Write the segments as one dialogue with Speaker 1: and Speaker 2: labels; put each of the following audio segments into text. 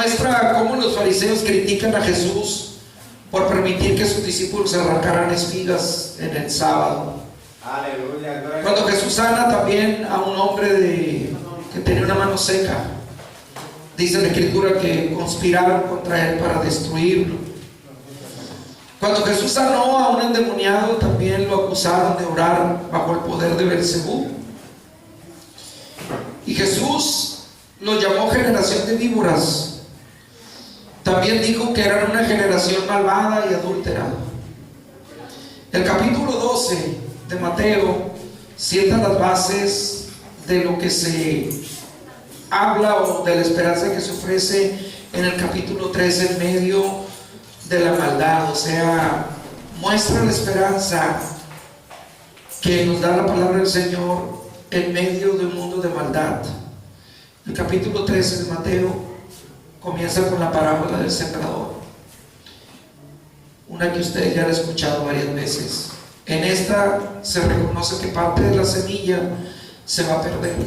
Speaker 1: muestra cómo los fariseos critican a Jesús por permitir que sus discípulos arrancaran espigas en el sábado.
Speaker 2: Aleluya.
Speaker 1: Cuando Jesús sana también a un hombre que tenía una mano seca, dice la Escritura que conspiraron contra él para destruirlo. Cuando Jesús sanó a un endemoniado, también lo acusaron de orar bajo el poder de Beelzebú. Y Jesús lo llamó generación de víboras. También dijo que eran una generación malvada y adúltera. El capítulo 12 de Mateo sienta las bases de lo que se habla o de la esperanza que se ofrece en el capítulo 13 en medio de la maldad. O sea, muestra la esperanza que nos da la palabra del Señor en medio de un mundo de maldad. El capítulo 13 de Mateo comienza con la parábola del sembrador, una que ustedes ya han escuchado varias veces. En esta se reconoce que parte de la semilla se va a perder,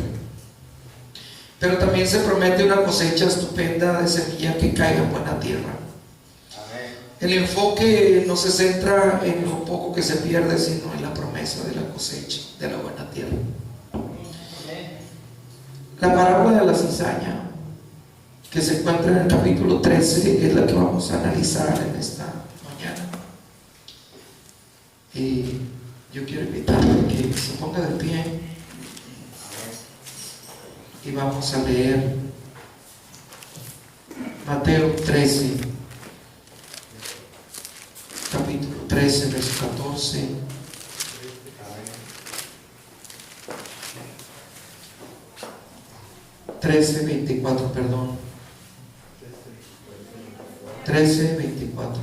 Speaker 1: pero también se promete una cosecha estupenda de semilla que caiga en buena tierra. El enfoque no se centra en lo poco que se pierde, sino en la promesa de la cosecha de la buena tierra. La parábola de la cizaña, que se encuentra en el capítulo 13, es la que vamos a analizar en esta mañana. Y yo quiero invitarle que se ponga de pie y vamos a leer Mateo 13, capítulo 13, verso 14. 13:24, perdón. 13:24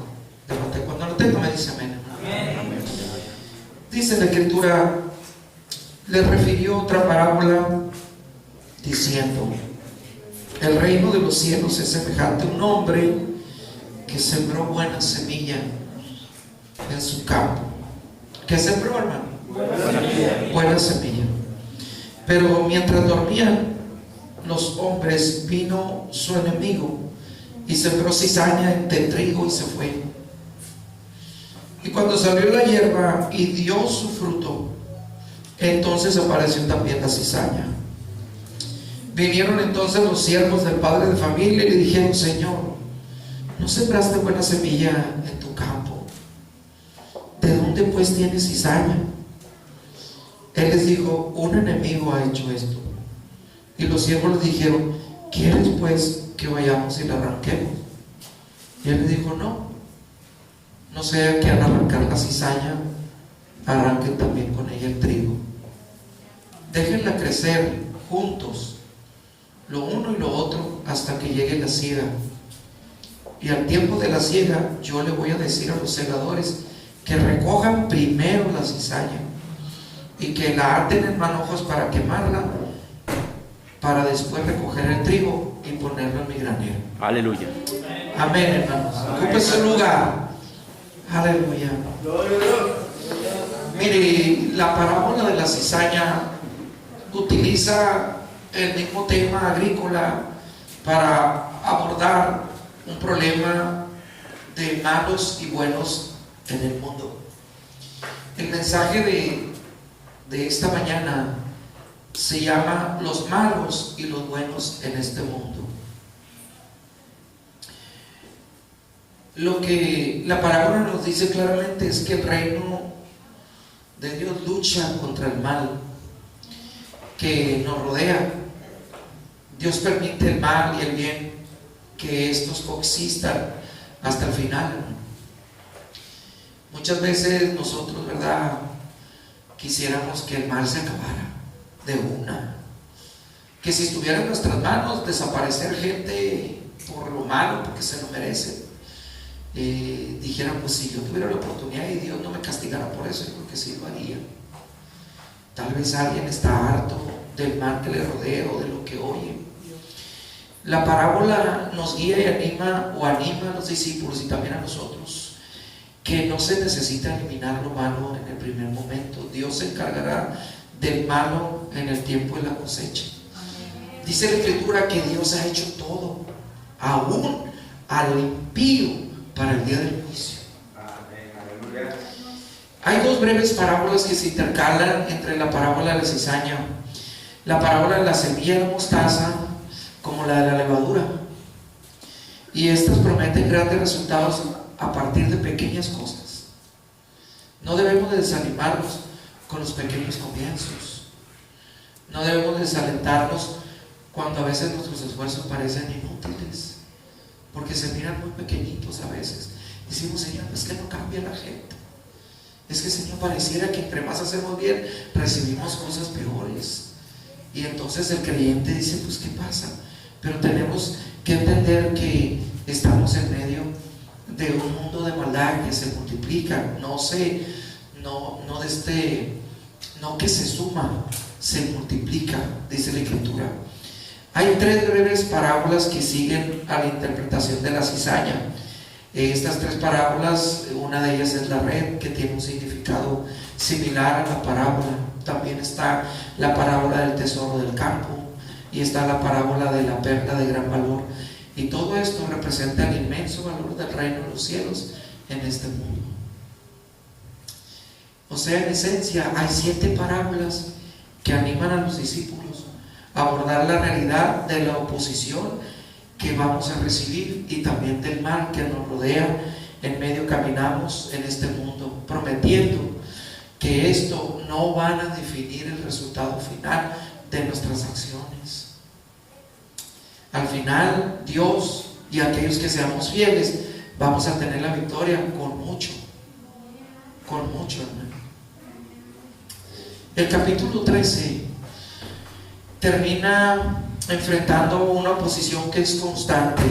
Speaker 1: de Mateo. Cuando lo tenga me dice amén. Amén. Dice la Escritura, le refirió otra parábola diciendo: el reino de los cielos es semejante a un hombre que sembró buena semilla en su campo. ¿Qué sembró, hermano? Buena semilla. Pero mientras dormían los hombres, vino su enemigo y sembró cizaña entre trigo y se fue. Y cuando salió la hierba y dio su fruto, entonces apareció también la cizaña. Vinieron entonces los siervos del padre de familia y le dijeron: Señor, ¿no sembraste buena semilla en tu campo? ¿De dónde pues tienes cizaña? Él les dijo: un enemigo ha hecho esto. Y los siervos le dijeron: ¿quieres pues que vayamos y la arranquemos? Y él le dijo: no sea que al arrancar la cizaña arranquen también con ella el trigo. Déjenla crecer juntos, lo uno y lo otro, hasta que llegue la siega. Y al tiempo de la siega yo le voy a decir a los segadores que recojan primero la cizaña y que la aten en manojos para quemarla, para después recoger el trigo y ponerlo en mi granero.
Speaker 3: Aleluya.
Speaker 1: Amén, hermanos. Ocupe su lugar. Aleluya. Mire, la parábola de la cizaña utiliza el mismo tema agrícola para abordar un problema de malos y buenos en el mundo. El mensaje de esta mañana se llama los malos y los buenos en este mundo. Lo que la parábola nos dice claramente es que el reino de Dios lucha contra el mal que nos rodea. Dios permite el mal y el bien, que estos coexistan hasta el final. Muchas veces nosotros, ¿verdad?, quisiéramos que el mal se acabara de una, que si estuviera en nuestras manos desaparecer gente por lo malo, porque se lo merecen. Dijeran: pues si yo tuviera la oportunidad y Dios no me castigara por eso, yo creo que sí lo haría. Tal vez alguien está harto del mal que le rodea o de lo que oye. La parábola nos guía y anima a los discípulos y también a nosotros, que no se necesita eliminar lo malo en el primer momento. Dios se encargará del malo en el tiempo de la cosecha. Dice la Escritura que Dios ha hecho todo aún al impío para el día del juicio.
Speaker 2: Amén. Aleluya.
Speaker 1: Hay dos breves parábolas que se intercalan entre la parábola de la cizaña, la parábola de la semilla de mostaza, como la de la levadura. Y estas prometen grandes resultados a partir de pequeñas cosas. No debemos de desanimarnos con los pequeños comienzos. No debemos desalentarnos cuando a veces nuestros esfuerzos parecen inútiles, porque se miran muy pequeñitos a veces. Decimos, Señor, es que no cambia la gente. Es que, Señor, pareciera que entre más hacemos bien, recibimos cosas peores. Y entonces el creyente dice, pues, ¿qué pasa? Pero tenemos que entender que estamos en medio de un mundo de maldad que se multiplica, no que se suma, se multiplica, dice la Escritura. Hay tres breves parábolas que siguen a la interpretación de la cizaña. Estas tres parábolas, una de ellas es la red, que tiene un significado similar a la parábola. También está la parábola del tesoro del campo y está la parábola de la perla de gran valor. Y todo esto representa el inmenso valor del reino de los cielos en este mundo. O sea, en esencia, hay 7 parábolas que animan a los discípulos a abordar la realidad de la oposición que vamos a recibir y también del mal que nos rodea. En medio caminamos en este mundo, prometiendo que esto no van a definir el resultado final de nuestras acciones. Al final, Dios y aquellos que seamos fieles vamos a tener la victoria con mucho, hermano. El capítulo 13 termina enfrentando una oposición que es constante.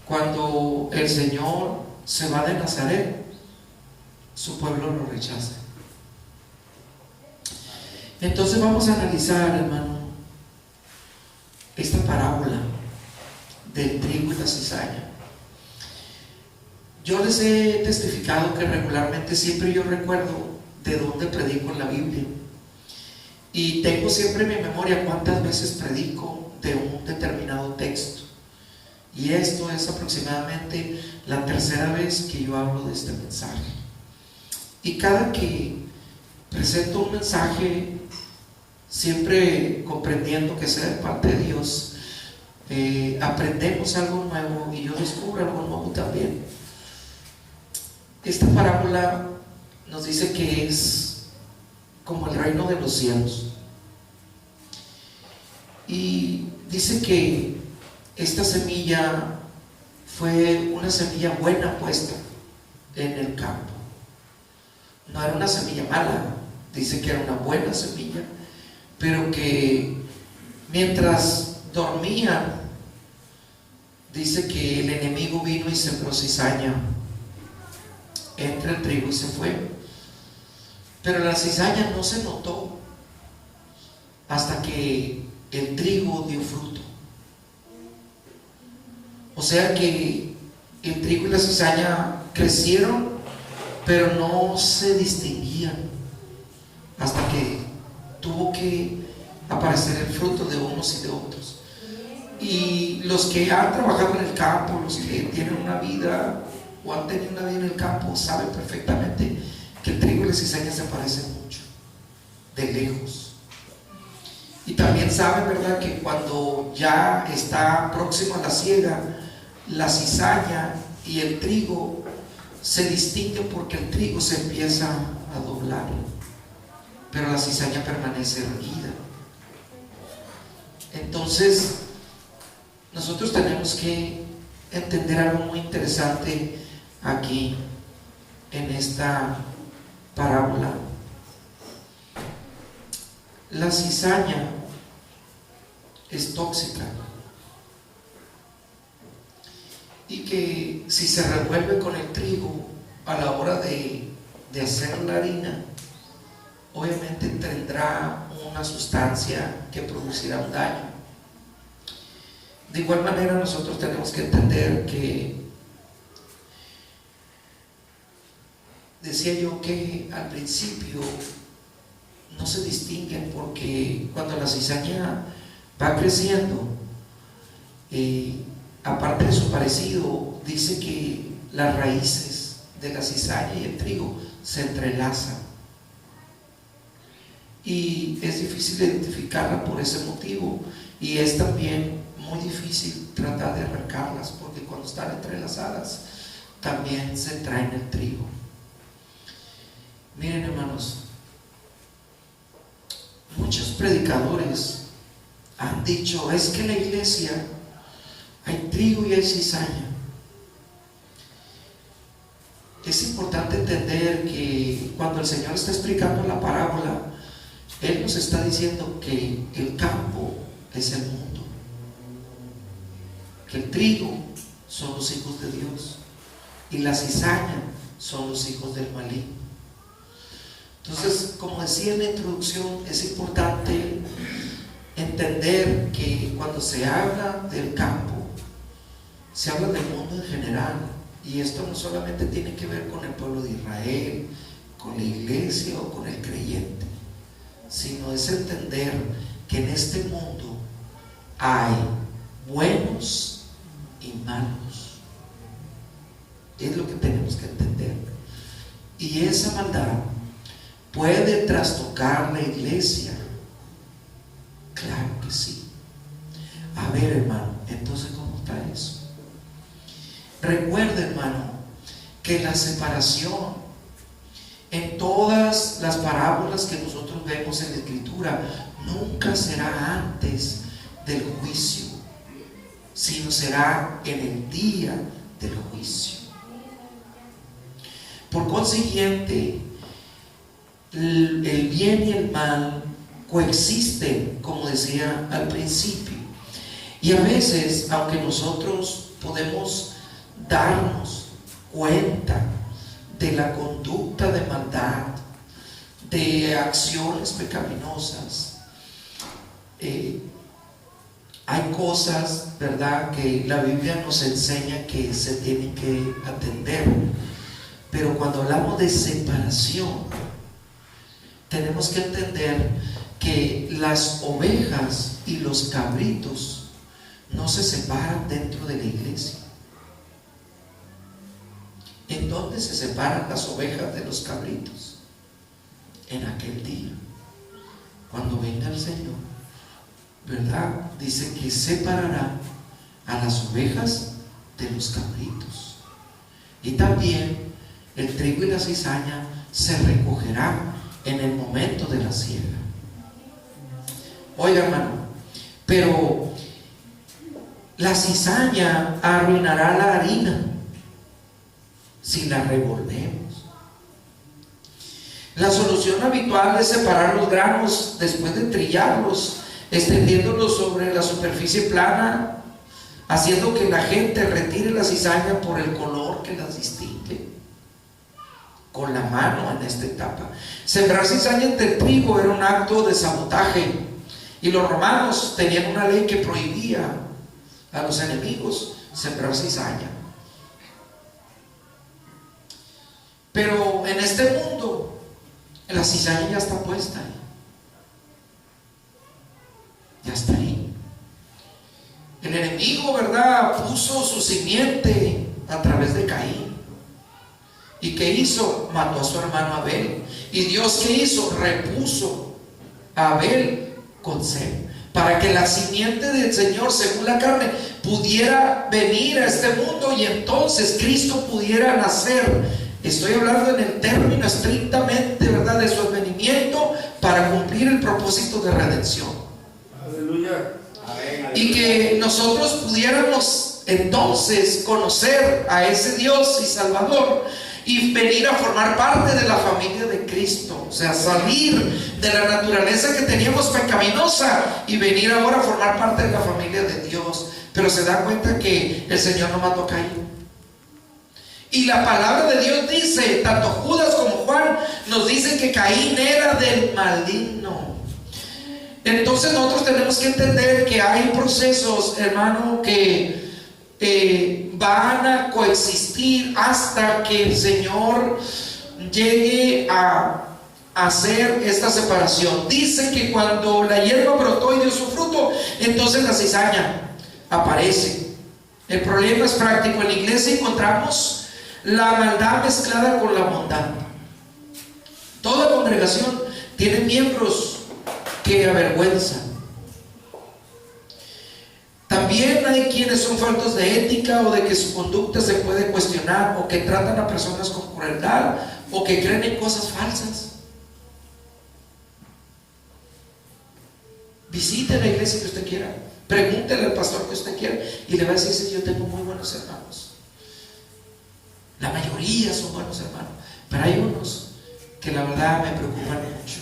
Speaker 1: Cuando el Señor se va de Nazaret, su pueblo lo rechaza. Entonces vamos a analizar, hermano, esta parábola del trigo y la cizaña. Yo les he testificado que regularmente siempre yo recuerdo de dónde predico en la Biblia, y tengo siempre en mi memoria cuántas veces predico de un determinado texto, y esto es aproximadamente la tercera vez que yo hablo de este mensaje. Y cada que presento un mensaje, siempre comprendiendo que sea de parte de Dios, aprendemos algo nuevo y yo descubro algo nuevo también. Esta parábola nos dice que es como el reino de los cielos, y dice que esta semilla fue una semilla buena puesta en el campo. No era una semilla mala, dice que era una buena semilla, pero que mientras dormían, dice que el enemigo vino y sembró cizaña entre el trigo y se fue. Pero la cizaña no se notó hasta que el trigo dio fruto. O sea que el trigo y la cizaña crecieron, pero no se distinguían hasta que tuvo que aparecer el fruto de unos y de otros. Y los que han trabajado en el campo, los que tienen una vida o han tenido una vida en el campo, saben perfectamente que el trigo y la cizaña se parecen mucho, de lejos. Y también saben, ¿verdad?, que cuando ya está próximo a la siega, la cizaña y el trigo se distinguen porque el trigo se empieza a doblar, pero la cizaña permanece erguida. Entonces, nosotros tenemos que entender algo muy interesante aquí en esta parábola. La cizaña es tóxica, y que si se revuelve con el trigo a la hora de hacer la harina, obviamente tendrá una sustancia que producirá un daño. De igual manera, nosotros tenemos que entender que, decía yo que al principio no se distinguen, porque cuando la cizaña va creciendo, aparte de su parecido, dice que las raíces de la cizaña y el trigo se entrelazan. Y es difícil identificarla por ese motivo. Y es también muy difícil tratar de arrancarlas, porque cuando están entrelazadas también se traen el trigo. Miren, hermanos, muchos predicadores han dicho: es que en la iglesia hay trigo y hay cizaña. Es importante entender que cuando el Señor está explicando la parábola, Él nos está diciendo que el campo es el mundo, que el trigo son los hijos de Dios y la cizaña son los hijos del maligno. Entonces, como decía en la introducción, es importante entender que cuando se habla del campo, se habla del mundo en general, y esto no solamente tiene que ver con el pueblo de Israel, con la iglesia o con el creyente, sino es entender que en este mundo hay buenos y malos. Es lo que tenemos que entender. Y esa maldad puede trastocar la iglesia. Claro que sí. A ver, hermano, entonces, ¿cómo está eso? Recuerda, hermano, que la separación en todas las parábolas que nosotros vemos en la Escritura nunca será antes del juicio, sino será en el día del juicio. Por consiguiente, el bien y el mal coexisten, como decía al principio. Y a veces, aunque nosotros podemos darnos cuenta de la conducta de maldad, de acciones pecaminosas, hay cosas, ¿verdad?, que la Biblia nos enseña que se tienen que atender. Pero cuando hablamos de separación, tenemos que entender que las ovejas y los cabritos no se separan dentro de la iglesia. ¿En dónde se separan las ovejas de los cabritos? En aquel día, cuando venga el Señor, ¿verdad? Dice que separará a las ovejas de los cabritos. Y también el trigo y la cizaña se recogerán en el momento de la siega. Oiga, hermano, pero la cizaña arruinará la harina si la revolvemos. La solución habitual es separar los granos después de trillarlos, extendiéndolos sobre la superficie plana, haciendo que la gente retire la cizaña por el color que las distingue con la mano en esta etapa. Sembrar cizaña entre el trigo era un acto de sabotaje, y los romanos tenían una ley que prohibía a los enemigos sembrar cizaña. Pero en este mundo la cizaña ya está puesta ahí. Ya está ahí. El enemigo, ¿verdad?, puso su simiente a través de Caín. ¿Y qué hizo? Mató a su hermano Abel. ¿Y Dios qué hizo? Repuso a Abel con Sem, para que la simiente del Señor, según la carne, pudiera venir a este mundo y entonces Cristo pudiera nacer. Estoy hablando en el término estrictamente, ¿verdad?, de su advenimiento para cumplir el propósito de redención.
Speaker 2: Aleluya.
Speaker 1: Y que nosotros pudiéramos entonces conocer a ese Dios y Salvador y venir a formar parte de la familia de Cristo. O sea, salir de la naturaleza que teníamos pecaminosa y venir ahora a formar parte de la familia de Dios. Pero se da cuenta que el Señor no mató a Caín. Y la palabra de Dios dice, tanto Judas como Juan nos dicen que Caín era del maligno. Entonces nosotros tenemos que entender que hay procesos, hermano, que van a coexistir hasta que el Señor llegue a hacer esta separación. Dice que cuando la hierba brotó y dio su fruto, entonces la cizaña aparece. El problema es práctico. En la iglesia encontramos la maldad mezclada con la bondad. Toda congregación tiene miembros que avergüenzan. También hay quienes son faltos de ética o de que su conducta se puede cuestionar, o que tratan a personas con crueldad, o que creen en cosas falsas. Visite la iglesia que usted quiera, pregúntele al pastor que usted quiera y le va a decir: sí, yo tengo muy buenos hermanos. La mayoría son buenos hermanos, pero hay unos que la verdad me preocupan mucho,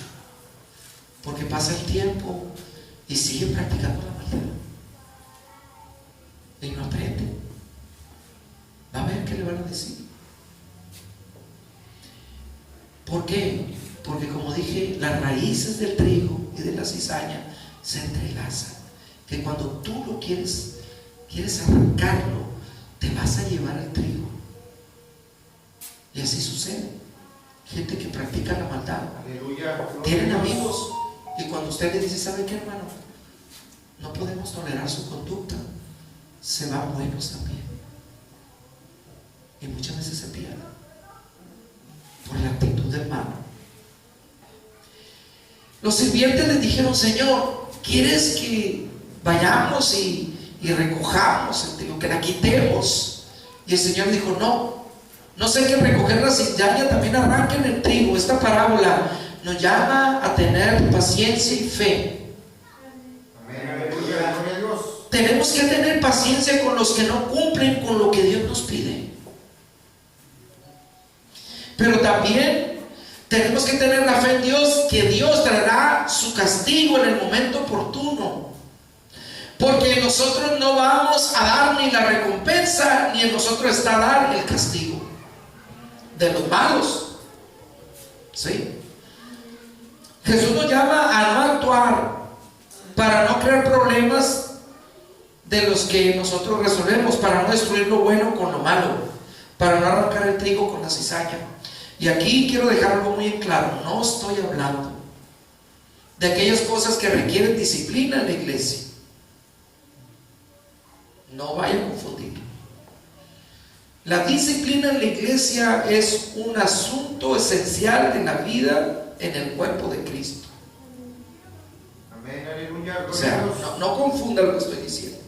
Speaker 1: porque pasa el tiempo y siguen practicando la maldad y no aprenden. Va a ver qué le van a decir. ¿Por qué? Porque, como dije, las raíces del trigo y de la cizaña se entrelazan, que cuando tú lo quieres arrancarlo, te vas a llevar al trigo. Y así sucede. Gente que practica la maldad.
Speaker 2: Aleluya.
Speaker 1: Tienen amigos, y cuando usted le dice: ¿sabe qué, hermano? No podemos tolerar su conducta, se van buenos también. Y muchas veces se pierden por la actitud del malo. Los sirvientes les dijeron: Señor, ¿quieres que vayamos y recojamos el trigo, que la quitemos? Y el Señor dijo: no sé que recoger la cizaña, también arranquen el trigo. Esta parábola nos llama a tener paciencia y fe. Tenemos que tener paciencia con los que no cumplen con lo que Dios nos pide, pero también tenemos que tener la fe en Dios, que Dios traerá su castigo en el momento oportuno, porque en nosotros no vamos a dar ni la recompensa, ni en nosotros está dar el castigo de los malos. ¿Sí? Jesús nos llama a no actuar para no crear problemas de los que nosotros resolvemos, para no destruir lo bueno con lo malo, para no arrancar el trigo con la cizaña. Y aquí quiero dejar algo muy en claro: no estoy hablando de aquellas cosas que requieren disciplina en la iglesia. No vaya a confundir. La disciplina en la iglesia es un asunto esencial de la vida en el cuerpo de Cristo.
Speaker 2: Amén, aleluya.
Speaker 1: O sea, no confunda lo que estoy diciendo.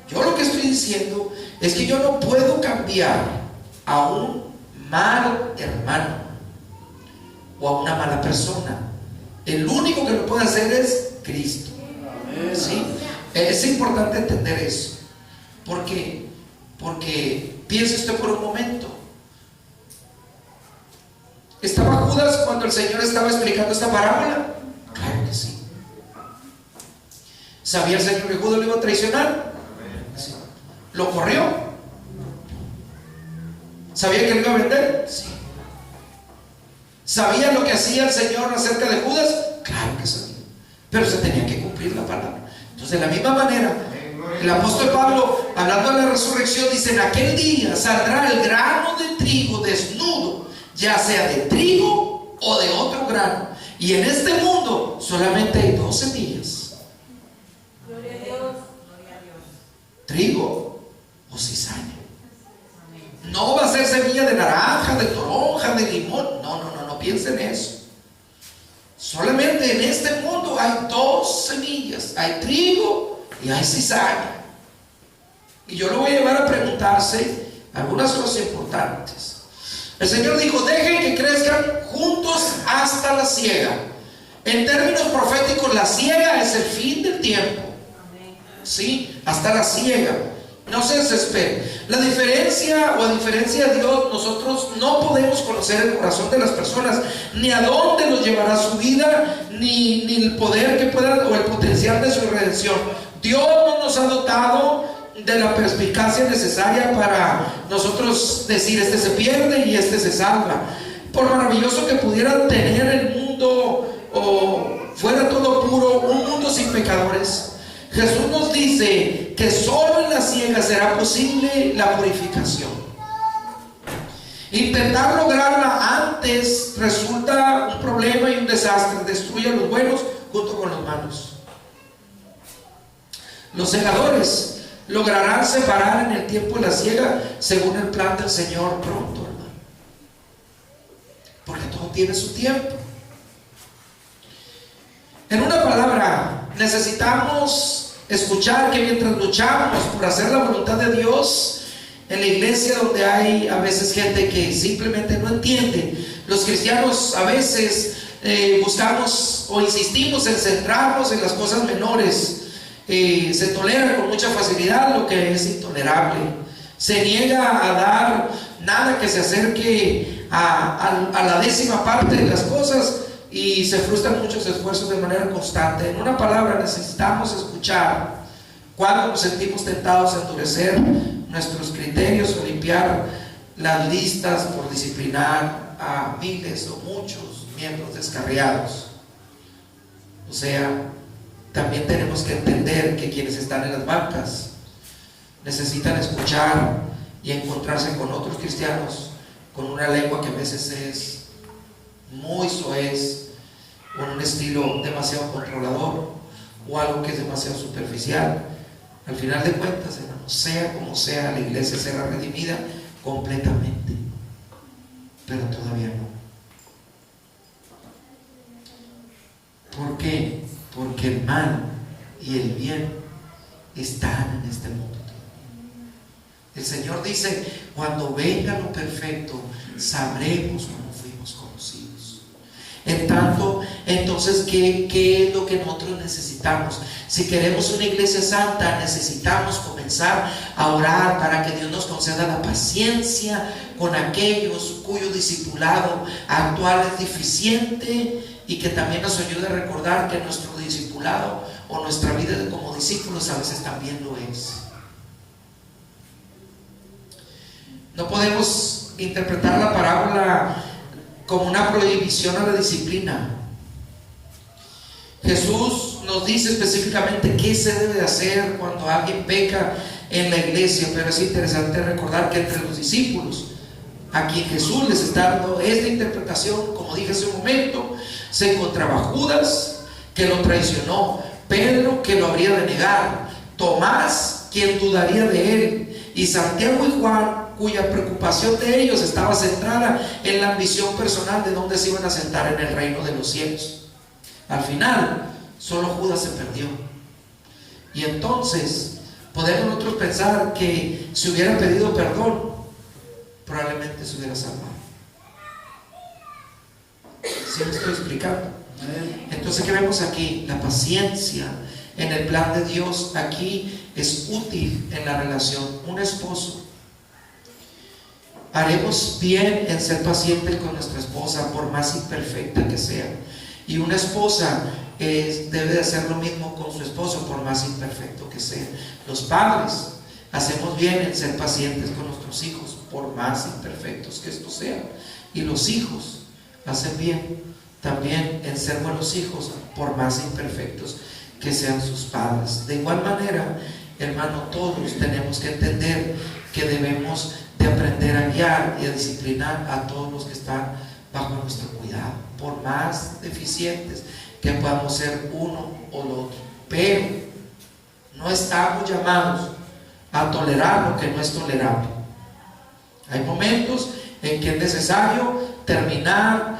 Speaker 1: Yo lo que estoy diciendo es que yo no puedo cambiar a un mal hermano o a una mala persona. El único que lo puede hacer es Cristo. ¿Sí? Es importante entender eso. ¿Por qué? Porque piense usted por un momento. ¿Estaba Judas cuando el Señor estaba explicando esta parábola? Claro que sí. ¿Sabía el Señor que Judas lo iba a traicionar? Sí. ¿Lo corrió? ¿Sabía que lo iba a vender? Sí. ¿Sabía lo que hacía el Señor acerca de Judas? Claro que sabía. Pero se tenía que cumplir la palabra. Entonces, de la misma manera, el apóstol Pablo, hablando de la resurrección, dice: en aquel día saldrá el grano de trigo desnudo, ya sea de trigo o de otro grano. Y en este mundo solamente hay dos semillas:
Speaker 3: Gloria a Dios. Gloria a Dios.
Speaker 1: Trigo o cizaña. No va a ser semilla de naranja, de toronja, de limón. No piensen en eso. Solamente en este mundo hay dos semillas: hay trigo y hay cizaña. Y yo lo voy a llevar a preguntarse algunas cosas importantes. El Señor dijo: dejen que crezcan juntos hasta la siega. En términos proféticos, la siega es el fin del tiempo. ¿Sí? Hasta la siega. No se desesperen. La diferencia, o a diferencia de Dios, nosotros no podemos conocer el corazón de las personas, ni a dónde los llevará su vida, ni el poder que pueda, o el potencial de su redención. Dios no nos ha dotado de la perspicacia necesaria para nosotros decir: este se pierde y este se salva. Por maravilloso que pudiera tener el mundo, o fuera todo puro, un mundo sin pecadores, Jesús nos dice que solo en la siega será posible la purificación. Intentar lograrla antes resulta un problema y un desastre. Destruye a los buenos junto con los malos. Los segadores lograrán separar en el tiempo la siega según el plan del Señor pronto, hermano. Porque todo tiene su tiempo. En una palabra, necesitamos escuchar que mientras luchamos por hacer la voluntad de Dios, en la iglesia donde hay a veces gente que simplemente no entiende, los cristianos a veces buscamos o insistimos en centrarnos en las cosas menores. Se tolera con mucha facilidad lo que es intolerable. Se niega a dar nada que se acerque a la décima parte de las cosas, y se frustran muchos esfuerzos de manera constante. En una palabra, necesitamos escuchar cuando nos sentimos tentados a endurecer nuestros criterios o limpiar las listas por disciplinar a miles o muchos miembros descarriados. O sea, también tenemos que entender que quienes están en las bancas necesitan escuchar y encontrarse con otros cristianos con una lengua que a veces es muy soez, con un estilo demasiado controlador o algo que es demasiado superficial. Al final de cuentas, hermano, sea como sea, la iglesia será redimida completamente, pero todavía no. ¿Por qué? Porque el mal y el bien están en este mundo. El Señor dice: cuando venga lo perfecto, sabremos cómo fuimos conocidos. En tanto, entonces, ¿qué es lo que nosotros necesitamos? Si queremos una iglesia santa, necesitamos comenzar a orar para que Dios nos conceda la paciencia con aquellos cuyo discipulado actual es deficiente, y que también nos ayude a recordar que nuestro discipulado o nuestra vida como discípulos a veces también lo es. No podemos interpretar la parábola como una prohibición a la disciplina. Jesús nos dice específicamente qué se debe de hacer cuando alguien peca en la iglesia, pero es interesante recordar que entre los discípulos a quien Jesús les está dando esta interpretación, como dije hace un momento, se encontraba Judas, que lo traicionó, Pedro, que lo habría de negar, Tomás, quien dudaría de él, y Santiago y Juan, cuya preocupación de ellos estaba centrada en la ambición personal de dónde se iban a sentar en el reino de los cielos. Al final, solo Judas se perdió. Y entonces podemos nosotros pensar que si hubiera pedido perdón, probablemente se hubiera salvado. ¿Sí me estoy explicando? Entonces, ¿qué vemos aquí? La paciencia en el plan de Dios aquí es útil en la relación. Un esposo, haremos bien en ser pacientes con nuestra esposa, por más imperfecta que sea. Y una esposa debe de hacer lo mismo con su esposo, por más imperfecto que sea. Los padres hacemos bien en ser pacientes con nuestros hijos, por más imperfectos que estos sean. Y los hijos hacen bien también en ser buenos hijos, por más imperfectos que sean sus padres. De igual manera, hermano, todos tenemos que entender que debemos de aprender a guiar y a disciplinar a todos los que están bajo nuestro cuidado, por más deficientes que podamos ser uno o lo otro. Pero no estamos llamados a tolerar lo que no es tolerable. Hay momentos en que es necesario terminar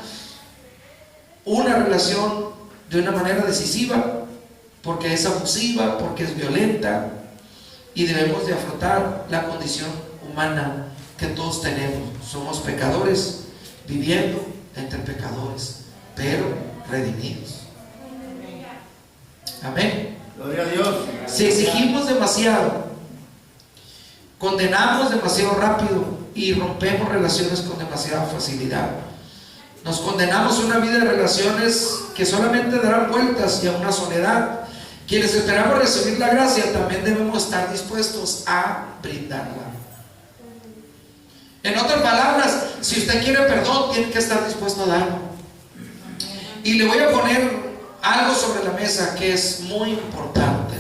Speaker 1: una relación de una manera decisiva, porque es abusiva, porque es violenta, y debemos de afrontar la condición humana que todos tenemos. Somos pecadores viviendo entre pecadores, pero redimidos. Amén.
Speaker 2: Gloria a Dios.
Speaker 1: Si exigimos demasiado, condenamos demasiado rápido y rompemos relaciones con demasiada facilidad. Nos condenamos a una vida de relaciones que solamente darán vueltas y a una soledad. Quienes esperamos recibir la gracia también debemos estar dispuestos a brindarla. En otras palabras, si usted quiere perdón, tiene que estar dispuesto a darlo. Y le voy a poner algo sobre la mesa que es muy importante,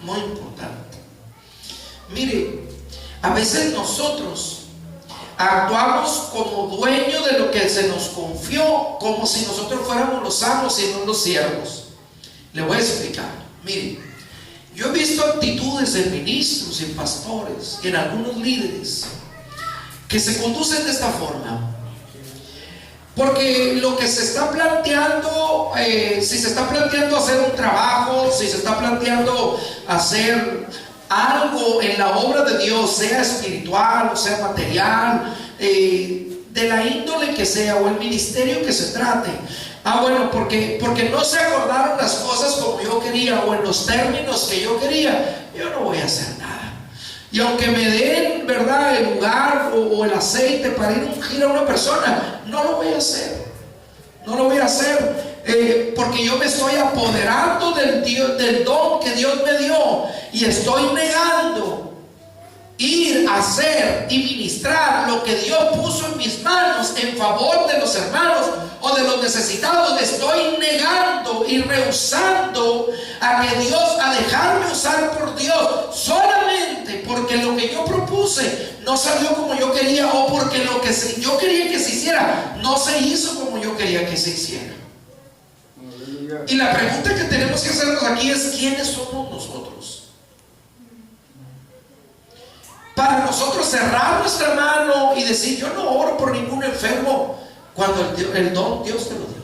Speaker 1: muy importante. Mire, a veces nosotros actuamos como dueños de lo que se nos confió, como si nosotros fuéramos los amos y no los siervos. Le voy a explicar. Mire, Yo he visto actitudes en ministros, en pastores, en algunos líderes que se conducen de esta forma. Porque lo que se está planteando, si se está planteando hacer un trabajo, si se está planteando hacer algo en la obra de Dios, sea espiritual o sea material, de la índole que sea, o el ministerio que se trate, bueno, porque no se acordaron las cosas como yo quería o en los términos que yo quería, yo no voy a hacer nada. Y aunque me den, ¿verdad?, el lugar o el aceite para ir a ungir a una persona, no lo voy a hacer. No lo voy a hacer, porque yo me estoy apoderando del don que Dios me dio, y estoy negando ir a hacer y ministrar lo que Dios puso en mis manos en favor de los hermanos o de los necesitados. Estoy negando y rehusando a que Dios, a dejarme usar por Dios, solamente porque lo que yo propuse no salió como yo quería, o porque lo que yo quería que se hiciera no se hizo como yo quería que se hiciera. Y la pregunta que tenemos que hacernos aquí es: ¿quiénes somos nosotros? Para nosotros cerrar nuestra mano y decir: yo no oro por ningún enfermo, cuando el don Dios te lo dio.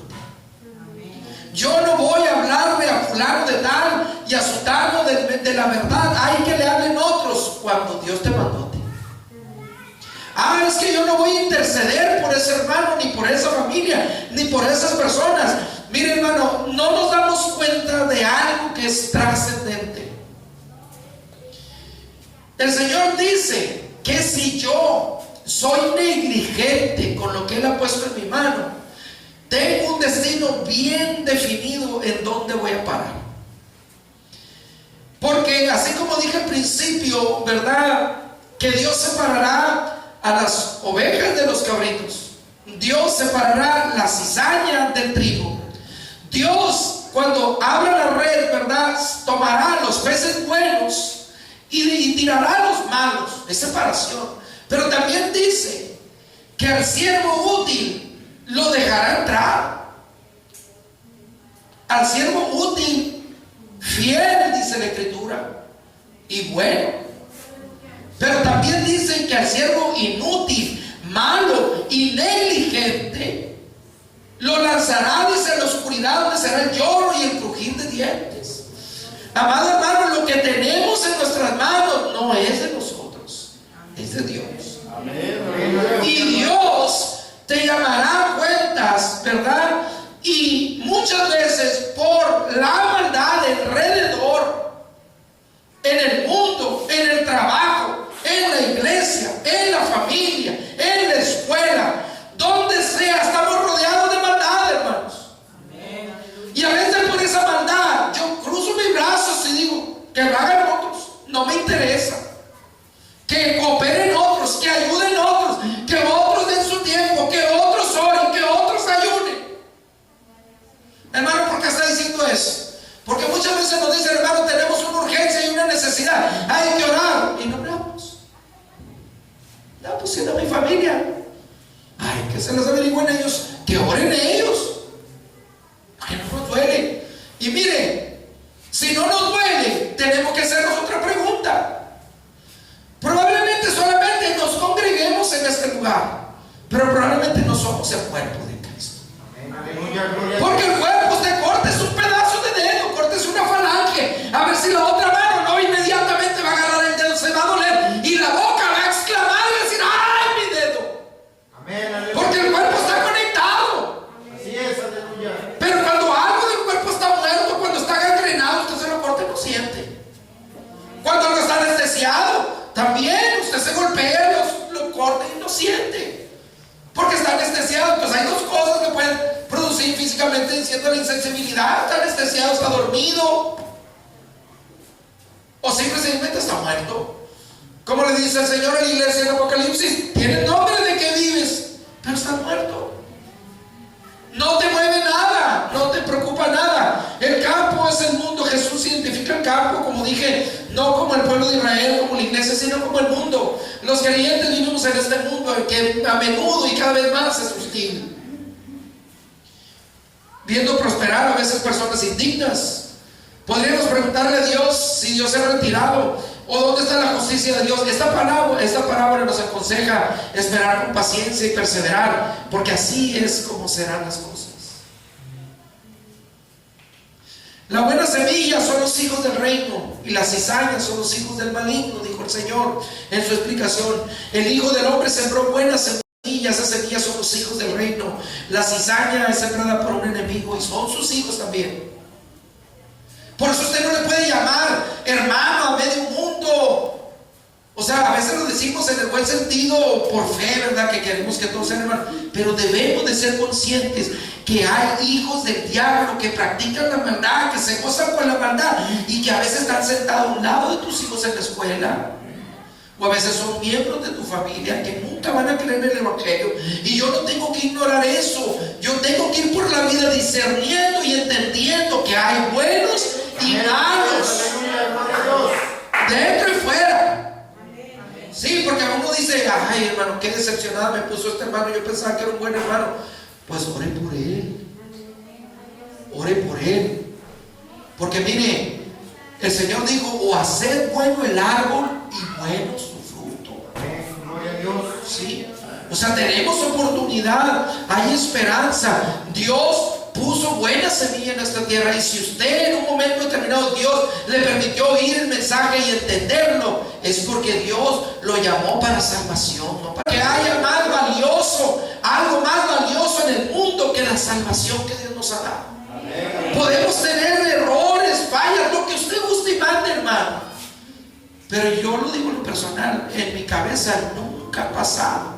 Speaker 1: Yo no voy a hablarle a fulano de tal y a sutano de la verdad, hay que le hablen otros, cuando Dios te mandó a ti. Es que yo no voy a interceder por ese hermano, ni por esa familia, ni por esas personas. Mire, hermano, no nos damos cuenta de algo que es trascendente. El Señor dice que si yo soy negligente con lo que Él ha puesto en mi mano, tengo un destino bien definido en dónde voy a parar. Porque así como dije al principio, ¿verdad?, que Dios separará a las ovejas de los cabritos. Dios separará la cizaña del trigo. Dios, cuando abra la red, ¿verdad?, tomará los peces buenos y tirará a los malos. Es separación. Pero también dice que al siervo útil lo dejará entrar. Al siervo útil, fiel, dice la Escritura, y bueno. Pero también dice que al siervo inútil, malo y negligente lo lanzará, dice, en la oscuridad, donde será el lloro y el crujir de dientes. Amado hermano, lo que tenemos en nuestras manos no es de nosotros, es de Dios. Amén. Y Dios te llamará a cuentas, ¿verdad? Y muchas veces por la maldad alrededor, en el mundo, en el trabajo, en la iglesia, en la familia, en la escuela, donde sea, estamos rodeados de maldad, hermanos. Amén. Y a veces por esa maldad yo cruzo mis brazos y digo: que lo hagan otros, no me interesa. Que cooperen otros, que ayuden otros, que otros den su tiempo, que otros oren, que otros ayunen. Hermano, ¿por qué está diciendo eso? Porque muchas veces nos dicen: hermano, tenemos una urgencia y una necesidad, hay que orar, y no oramos. No, pues si no, mi familia, que se les averigüen ellos, que oren ellos, que no nos duele. Y mire, si no nos duele, tenemos que hacernos otra pregunta. Probablemente solamente nos congreguemos en este lugar, pero probablemente no somos el cuerpo de Cristo. Porque el cuerpo, usted cortes un pedazo de dedo, cortes una falange, a ver si la otra mano no inmediatamente va a agarrar el dedo, se va a doler, y la boca va a exclamar y decir: ¡ay, mi dedo! Amén. Porque el cuerpo está conectado. Así es, aleluya. Pero cuando algo del cuerpo está muerto, cuando está gangrenado, usted se lo corta y no siente. Cuando algo está anestesiado, también usted se golpea, lo corta y no siente, porque está anestesiado. Pues hay dos cosas que pueden producir físicamente, diciendo la insensibilidad: está anestesiado, está dormido, o simplemente está muerto. Como le dice el Señor a la iglesia en Apocalipsis: tienes nombre de que vives, pero estás muerto. No te mueve nada, no te preocupa nada. El campo es el mundo. Jesús identifica el campo, como dije, no como el pueblo de Israel, como la iglesia, sino como el mundo. Los creyentes vivimos en este mundo que a menudo y cada vez más es hostil, viendo prosperar a veces personas indignas, Podríamos preguntarle a Dios si Dios se ha retirado o dónde está la justicia de Dios. Esta parábola nos aconseja esperar con paciencia y perseverar, porque así es como serán las cosas. La buena semilla son los hijos del reino y las cizañas son los hijos del maligno, dijo el Señor en su explicación. El Hijo del Hombre sembró buenas semillas, esas semillas son los hijos del reino. La cizaña es sembrada por un enemigo y son sus hijos también. Por eso usted no le puede llamar hermano a medio mundo. O sea, a veces lo decimos en el buen sentido por fe, ¿verdad? Que queremos que todos sean hermanos. Pero debemos de ser conscientes que hay hijos del diablo que practican la maldad, que se gozan con la maldad y que a veces están sentados a un lado de tus hijos en la escuela. O a veces son miembros de tu familia que nunca van a creer en el evangelio. Y yo no tengo que ignorar eso. Yo tengo que ir por la vida discerniendo y entendiendo que hay buenos y malos, dentro y fuera. Sí, porque a uno dice, ay hermano, qué decepcionada me puso este hermano, yo pensaba que era un buen hermano. Pues ore por él. Ore por él. Porque mire, el Señor dijo, o hacer bueno el árbol y bueno su fruto.
Speaker 2: Gloria a Dios.
Speaker 1: Sí. O sea, tenemos oportunidad, hay esperanza. Dios puso buena semilla en esta tierra, y si usted en un momento determinado Dios le permitió oír el mensaje y entenderlo, es porque Dios lo llamó para salvación, no para que haya más valioso, algo más valioso en el mundo que la salvación que Dios nos ha dado. Amén. Podemos tener errores, fallas, lo que usted guste y mande, hermano, pero yo lo digo en lo personal, en mi cabeza nunca ha pasado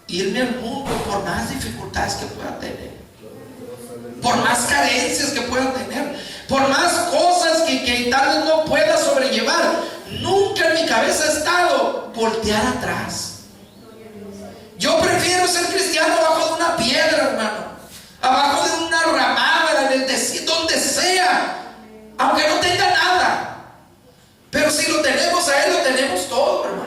Speaker 1: irme al mundo por más dificultades que pueda tener, por más carencias que pueda tener, por más cosas que tal vez no pueda sobrellevar. Nunca en mi cabeza ha estado voltear atrás. Yo prefiero ser cristiano abajo de una piedra, hermano, abajo de una ramada, en el desierto, donde sea, aunque no tenga nada. Pero si lo tenemos a Él, lo tenemos todo, hermano.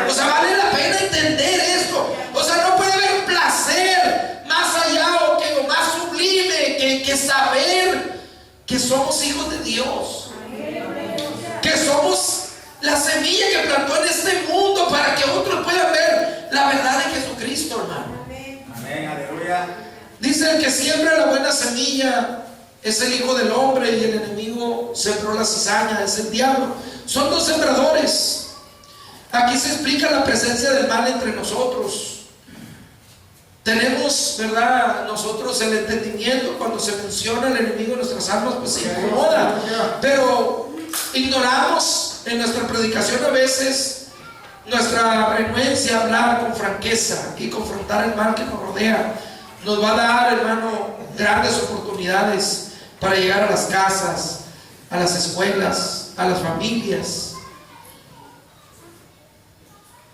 Speaker 1: O sea, vale la pena entender esto. O sea, no puede haber placer más allá o más sublime que saber que somos hijos de Dios, que somos la semilla que plantó en este mundo para que otros puedan ver la verdad de Jesucristo, hermano.
Speaker 2: Amén, aleluya.
Speaker 1: Dice: el que siembra la buena semilla es el Hijo del Hombre, y el enemigo sembró la cizaña, es el diablo. Son dos sembradores. Aquí se explica la presencia del mal entre nosotros. Tenemos, ¿verdad?, nosotros el entendimiento. Cuando se menciona el enemigo de nuestras almas, pues se incomoda, pero ignoramos en nuestra predicación a veces nuestra renuencia a hablar con franqueza y confrontar el mal que nos rodea. Nos va a dar, hermano, grandes oportunidades para llegar a las casas, a las escuelas, a las familias.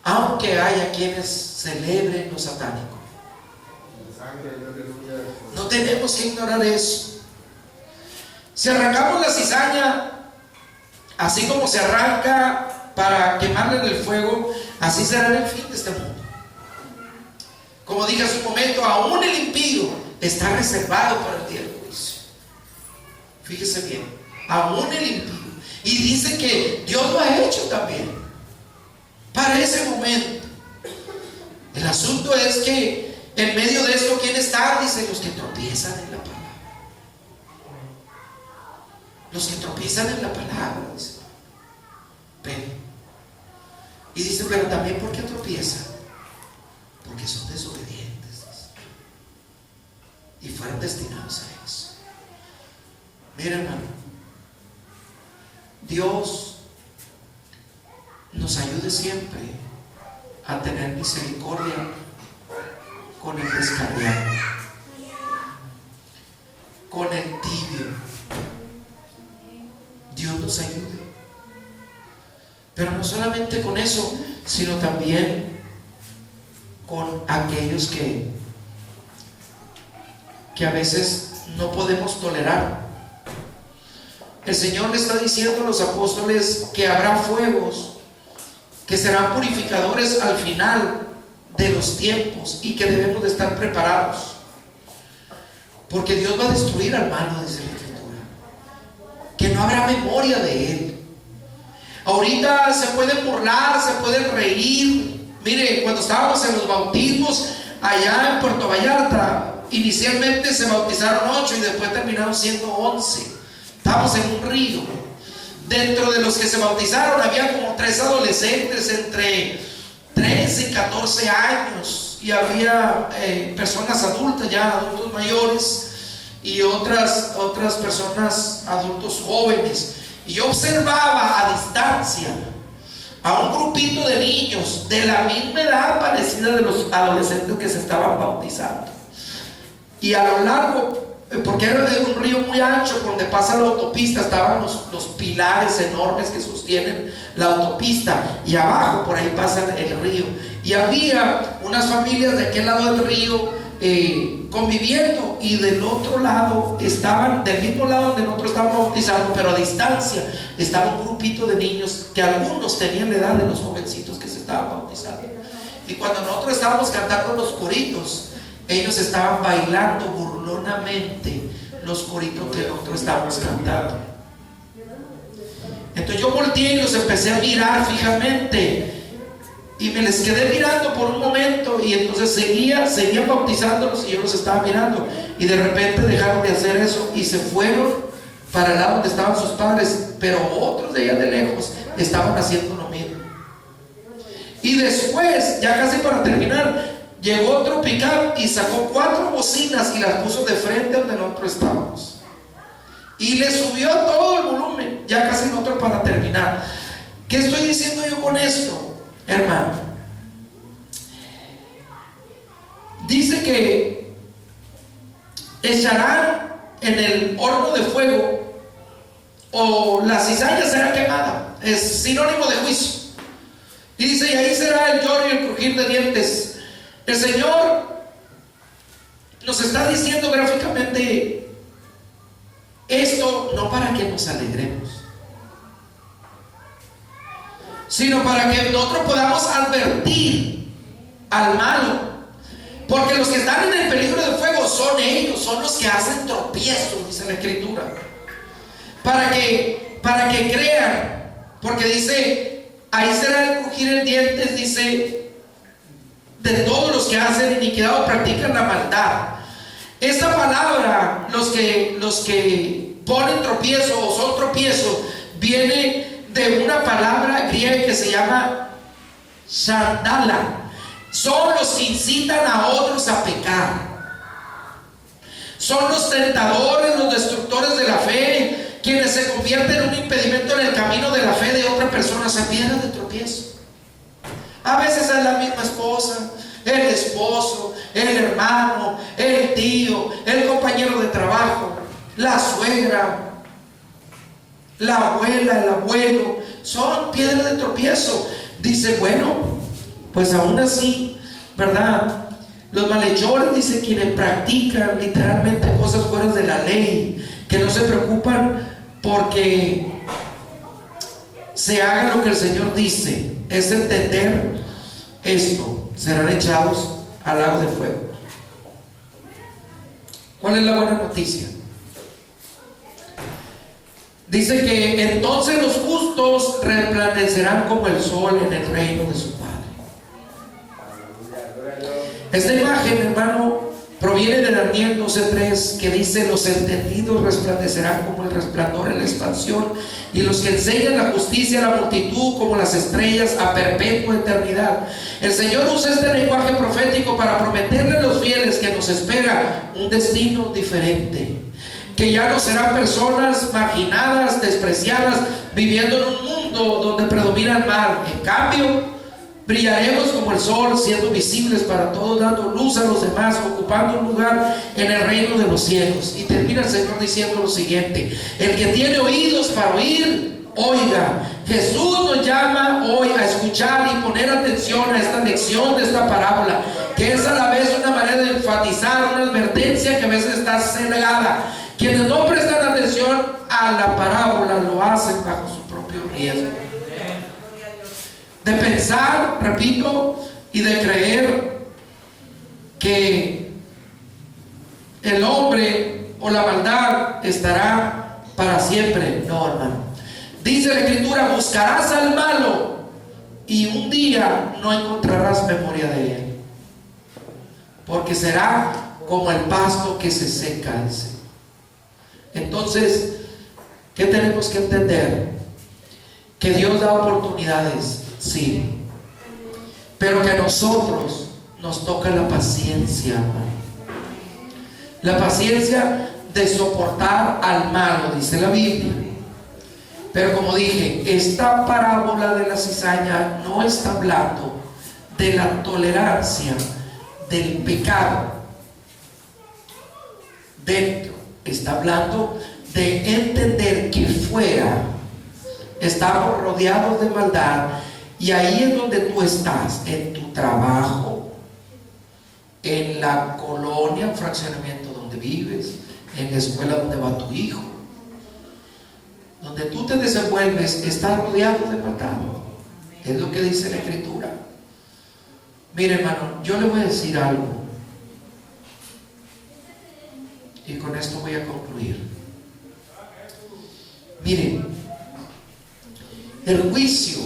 Speaker 1: Aunque haya quienes celebren lo satánico, no tenemos que ignorar eso. Si arrancamos la cizaña, así como se arranca para quemarla en el fuego, así será el fin de este mundo. Como dije hace un momento, aún el impío está reservado para el día del juicio. Fíjese bien, aún el impío. Y dice que Dios lo ha hecho también para ese momento. El asunto es que en medio de esto, ¿quién está? Dice: los que tropiezan en la palabra. Los que tropiezan en la palabra, dice. Y dice: pero también, ¿por qué tropiezan? Porque son desobedientes, y fueron destinados a eso. Mira, hermano, Dios nos ayude siempre a tener misericordia con el descarriado, con el tibio. Dios nos ayude. Pero no solamente con eso, sino también con aquellos que a veces no podemos tolerar. El Señor le está diciendo a los apóstoles que habrá fuegos que serán purificadores al final de los tiempos, y que debemos de estar preparados, porque Dios va a destruir al malo, dice la Escritura. no habrá memoria de él. Ahorita se pueden burlar, se pueden reír. Mire, cuando estábamos en los bautismos allá en Puerto Vallarta, inicialmente se bautizaron 8 y después terminaron siendo 11. Estábamos en un río. Dentro de los que se bautizaron había como 3 adolescentes entre 13 y 14 años, y había personas adultas, ya adultos mayores, y otras personas adultos jóvenes. Y yo observaba a distancia a un grupito de niños de la misma edad parecida de los adolescentes que se estaban bautizando. Y a lo largo, porque era un río muy ancho, donde pasa la autopista, estaban los pilares enormes que sostienen la autopista, y abajo por ahí pasa el río. Y había unas familias de aquel lado del río conviviendo, y del otro lado estaban, del mismo lado donde nosotros estábamos bautizando, pero a distancia estaba un grupito de niños que algunos tenían la edad de los jovencitos que se estaban bautizando. Y cuando nosotros estábamos cantando los coritos, ellos estaban bailando burlonamente los coritos que nosotros estábamos cantando. Entonces yo volteé y los empecé a mirar fijamente, y me les quedé mirando por un momento, y entonces seguían bautizándolos y yo los estaba mirando, y de repente dejaron de hacer eso y se fueron para el lado donde estaban sus padres, pero otros de allá de lejos estaban haciendo lo mismo. Y después, ya casi para terminar, llegó otro pick-up y sacó 4 bocinas y las puso de frente donde nosotros estábamos, y le subió todo el volumen, ya casi nosotros para terminar. ¿Qué estoy diciendo yo con esto, hermano? Dice que echarán en el horno de fuego, o la cizaña será quemada, es sinónimo de juicio. Y dice, y ahí será el lloro y el crujir de dientes. El Señor nos está diciendo gráficamente esto, no para que nos alegremos, sino para que nosotros podamos advertir al malo. Porque los que están en el peligro del fuego son ellos, son los que hacen tropiezos, dice la Escritura. Para que crean, porque dice, ahí será el crujir de dientes, dice, de todos los que hacen iniquidad o practican la maldad. Esta palabra, los que ponen tropiezo o son tropiezo, viene de una palabra griega que se llama shandala. Son los que incitan a otros a pecar. Son los tentadores, los destructores de la fe, quienes se convierten en un impedimento en el camino de la fe de otra persona, se piedra de tropiezo. A veces es la misma esposa, el esposo, el hermano, el tío, el compañero de trabajo, la suegra, la abuela, el abuelo. Son piedras de tropiezo. Dice, bueno, pues aún así, ¿verdad? Los malhechores, dice, quienes practican literalmente cosas fuera de la ley, que no se preocupan porque se haga lo que el Señor dice, es entender esto, serán echados al lago de fuego. ¿Cuál es la buena noticia? Dice que entonces los justos resplandecerán como el sol en el reino de su Padre. Esta imagen, hermano, proviene de Daniel 12:3, que dice: los entendidos resplandecerán como el resplandor en la expansión, y los que enseñan la justicia a la multitud como las estrellas a perpetua eternidad. El Señor usa este lenguaje profético para prometerle a los fieles que nos espera un destino diferente, que ya no serán personas marginadas, despreciadas, viviendo en un mundo donde predomina el mal. En cambio, brillaremos como el sol, siendo visibles para todos, dando luz a los demás, ocupando un lugar en el reino de los cielos. Y termina el Señor diciendo lo siguiente: el que tiene oídos para oír, oiga. Jesús nos llama hoy a escuchar y poner atención a esta lección de esta parábola, que es a la vez una manera de enfatizar una advertencia que a veces está cegada. Quienes no prestan atención a la parábola lo hacen bajo su propio riesgo de pensar, repito, y de creer que el hombre o la maldad estará para siempre. No, hermano. Dice la Escritura: buscarás al malo y un día no encontrarás memoria de él, porque será como el pasto que se seca, dice. Entonces, ¿qué tenemos que entender? Que Dios da oportunidades, sí, pero que a nosotros nos toca la paciencia, hermano. La paciencia de soportar al malo, dice la Biblia. Pero como dije, esta parábola de la cizaña no está hablando de la tolerancia del pecado dentro. Está hablando de entender que fuera estamos rodeados de maldad, y ahí es donde tú estás, en tu trabajo, en la colonia, fraccionamiento donde vives, en la escuela donde va tu hijo, donde tú te desenvuelves, estás rodeado de maldad. Es lo que dice la Escritura. Mire, hermano, yo le voy a decir algo, y con esto voy a concluir. Mire, el juicio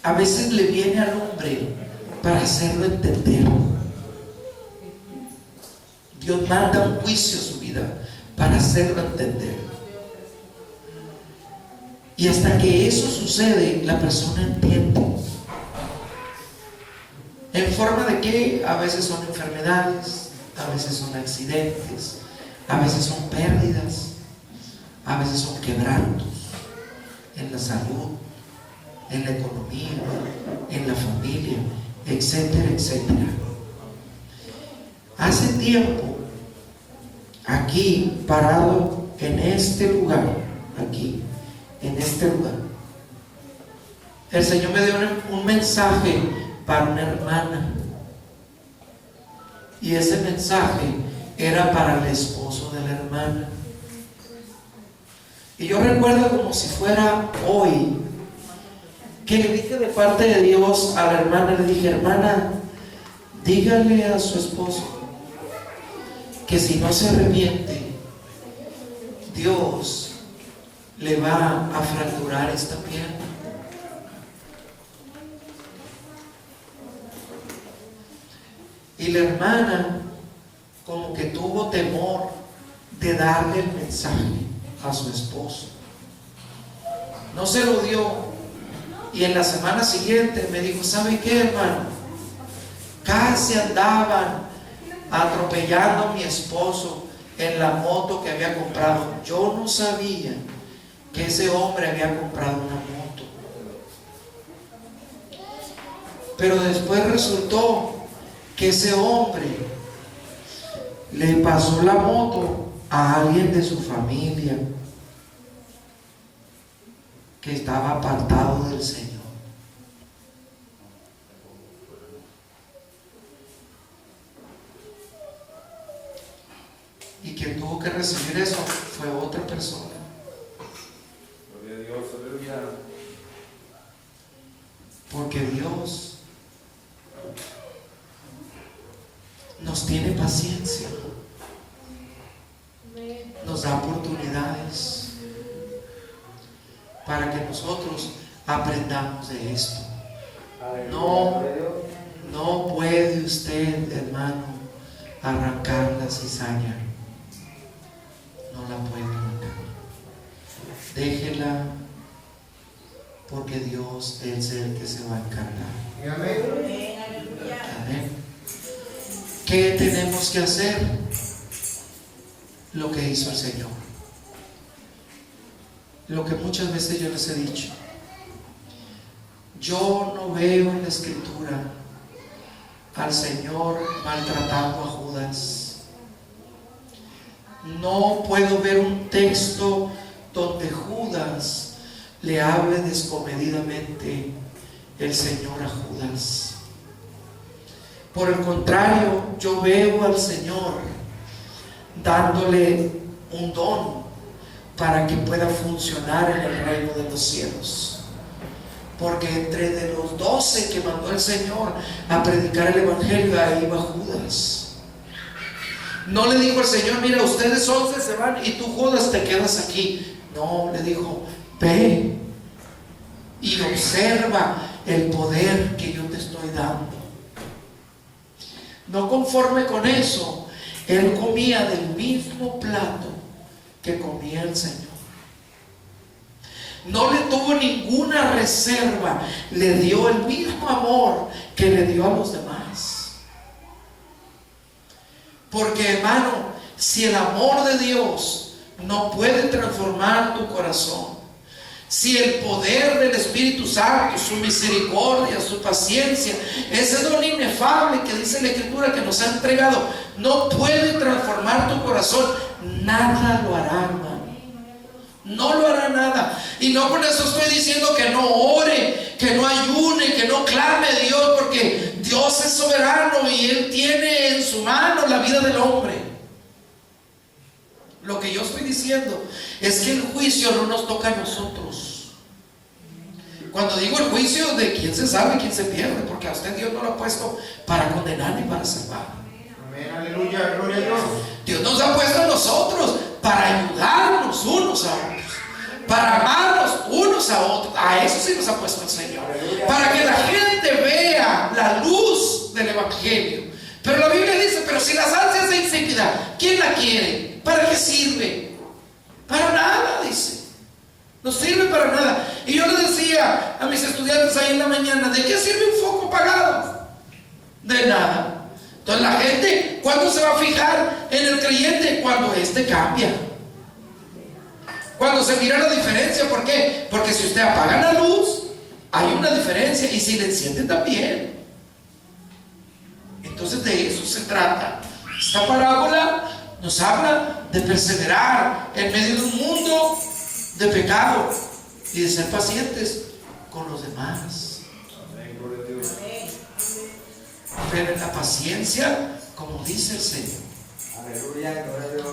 Speaker 1: a veces le viene al hombre para hacerlo entender. Dios manda un juicio a su vida para hacerlo entender. Y hasta que eso sucede, la persona entiende. ¿En forma de qué? A veces son enfermedades, a veces son accidentes, a veces son pérdidas, a veces son quebrantos en la salud, en la economía, en la familia, etcétera, etcétera. Hace tiempo, aquí parado en este lugar, aquí, en este lugar, el Señor me dio un mensaje para una hermana, y ese mensaje era para el esposo de la hermana. Y yo recuerdo como si fuera hoy, que le dije de parte de Dios a la hermana, le dije: hermana, dígale a su esposo que si no se arrepiente, Dios le va a fracturar esta pierna. Y la hermana como que tuvo temor de darle el mensaje a su esposo. No se lo dio. Y en la semana siguiente me dijo: ¿sabe qué, hermano? Casi andaban atropellando a mi esposo en la moto que había comprado. Yo no sabía que ese hombre había comprado una moto. Pero después resultó que ese hombre le pasó la moto a alguien de su familia que estaba apartado del Señor. Y quien tuvo que recibir eso fue otra persona.
Speaker 2: Gloria a Dios, aleluya.
Speaker 1: Porque Dios nos tiene paciencia, nos da oportunidades para que nosotros aprendamos de esto. No puede usted, hermano, arrancar la cizaña. No la puede arrancar. Déjela, porque Dios es el que se va a encargar. Amén. ¿Qué tenemos que hacer? Lo que hizo el Señor. Lo que muchas veces yo les he dicho. Yo no veo en la Escritura al Señor maltratando a Judas. No puedo ver un texto donde Judas le hable descomedidamente el Señor a Judas. Por el contrario, yo veo al Señor dándole un don para que pueda funcionar en el reino de los cielos. Porque entre de los 12 que mandó el Señor a predicar el Evangelio, ahí iba Judas. No le dijo el Señor: mira, ustedes 11 se van y tú, Judas, te quedas aquí. No, le dijo: ve y observa el poder que yo te estoy dando. No conforme con eso, él comía del mismo plato que comía el Señor. No le tuvo ninguna reserva, le dio el mismo amor que le dio a los demás. Porque, hermano, si el amor de Dios no puede transformar tu corazón, si el poder del Espíritu Santo, su misericordia, su paciencia, ese don inefable que dice la Escritura que nos ha entregado, no puede transformar tu corazón, nada lo hará, hermano. No lo hará nada. Y no con eso estoy diciendo que no ore, que no ayune, que no clame a Dios, porque Dios es soberano y Él tiene en su mano la vida del hombre. Lo que yo estoy diciendo es que el juicio no nos toca a nosotros. Cuando digo el juicio, de quién se salva y quién se pierde, porque a usted Dios no lo ha puesto para condenar ni para salvar.
Speaker 2: Amén, aleluya, gloria a Dios.
Speaker 1: Dios nos ha puesto a nosotros para ayudarnos unos a otros, para amarnos unos a otros. A eso sí nos ha puesto el Señor, para que la gente vea la luz del Evangelio. Pero la Biblia dice: pero si la sal se hace insípida, ¿quién la quiere? ¿Para qué sirve? Para nada, dice. No sirve para nada. Y yo le decía a mis estudiantes ahí en la mañana: ¿de qué sirve un foco apagado? De nada. Entonces la gente, ¿cuándo se va a fijar en el creyente? Cuando éste cambia, cuando se mira la diferencia. ¿Por qué? Porque si usted apaga la luz, hay una diferencia, y si le enciende también. Entonces de eso se trata. Esta parábola nos habla de perseverar en medio de un mundo de pecado y de ser pacientes con los demás.
Speaker 2: Amén, gloria a Dios.
Speaker 1: Pero en la paciencia, como dice el Señor.
Speaker 2: Aleluya, gloria a Dios.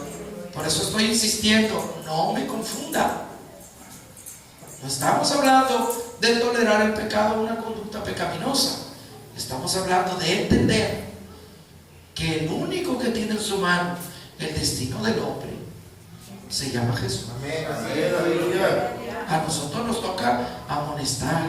Speaker 1: Por eso estoy insistiendo: no me confunda. No estamos hablando de tolerar el pecado, una conducta pecaminosa. Estamos hablando de entender que el único que tiene en su mano el destino del hombre se llama Jesús.
Speaker 2: Amén, amén, aleluya.
Speaker 1: A nosotros nos toca amonestar,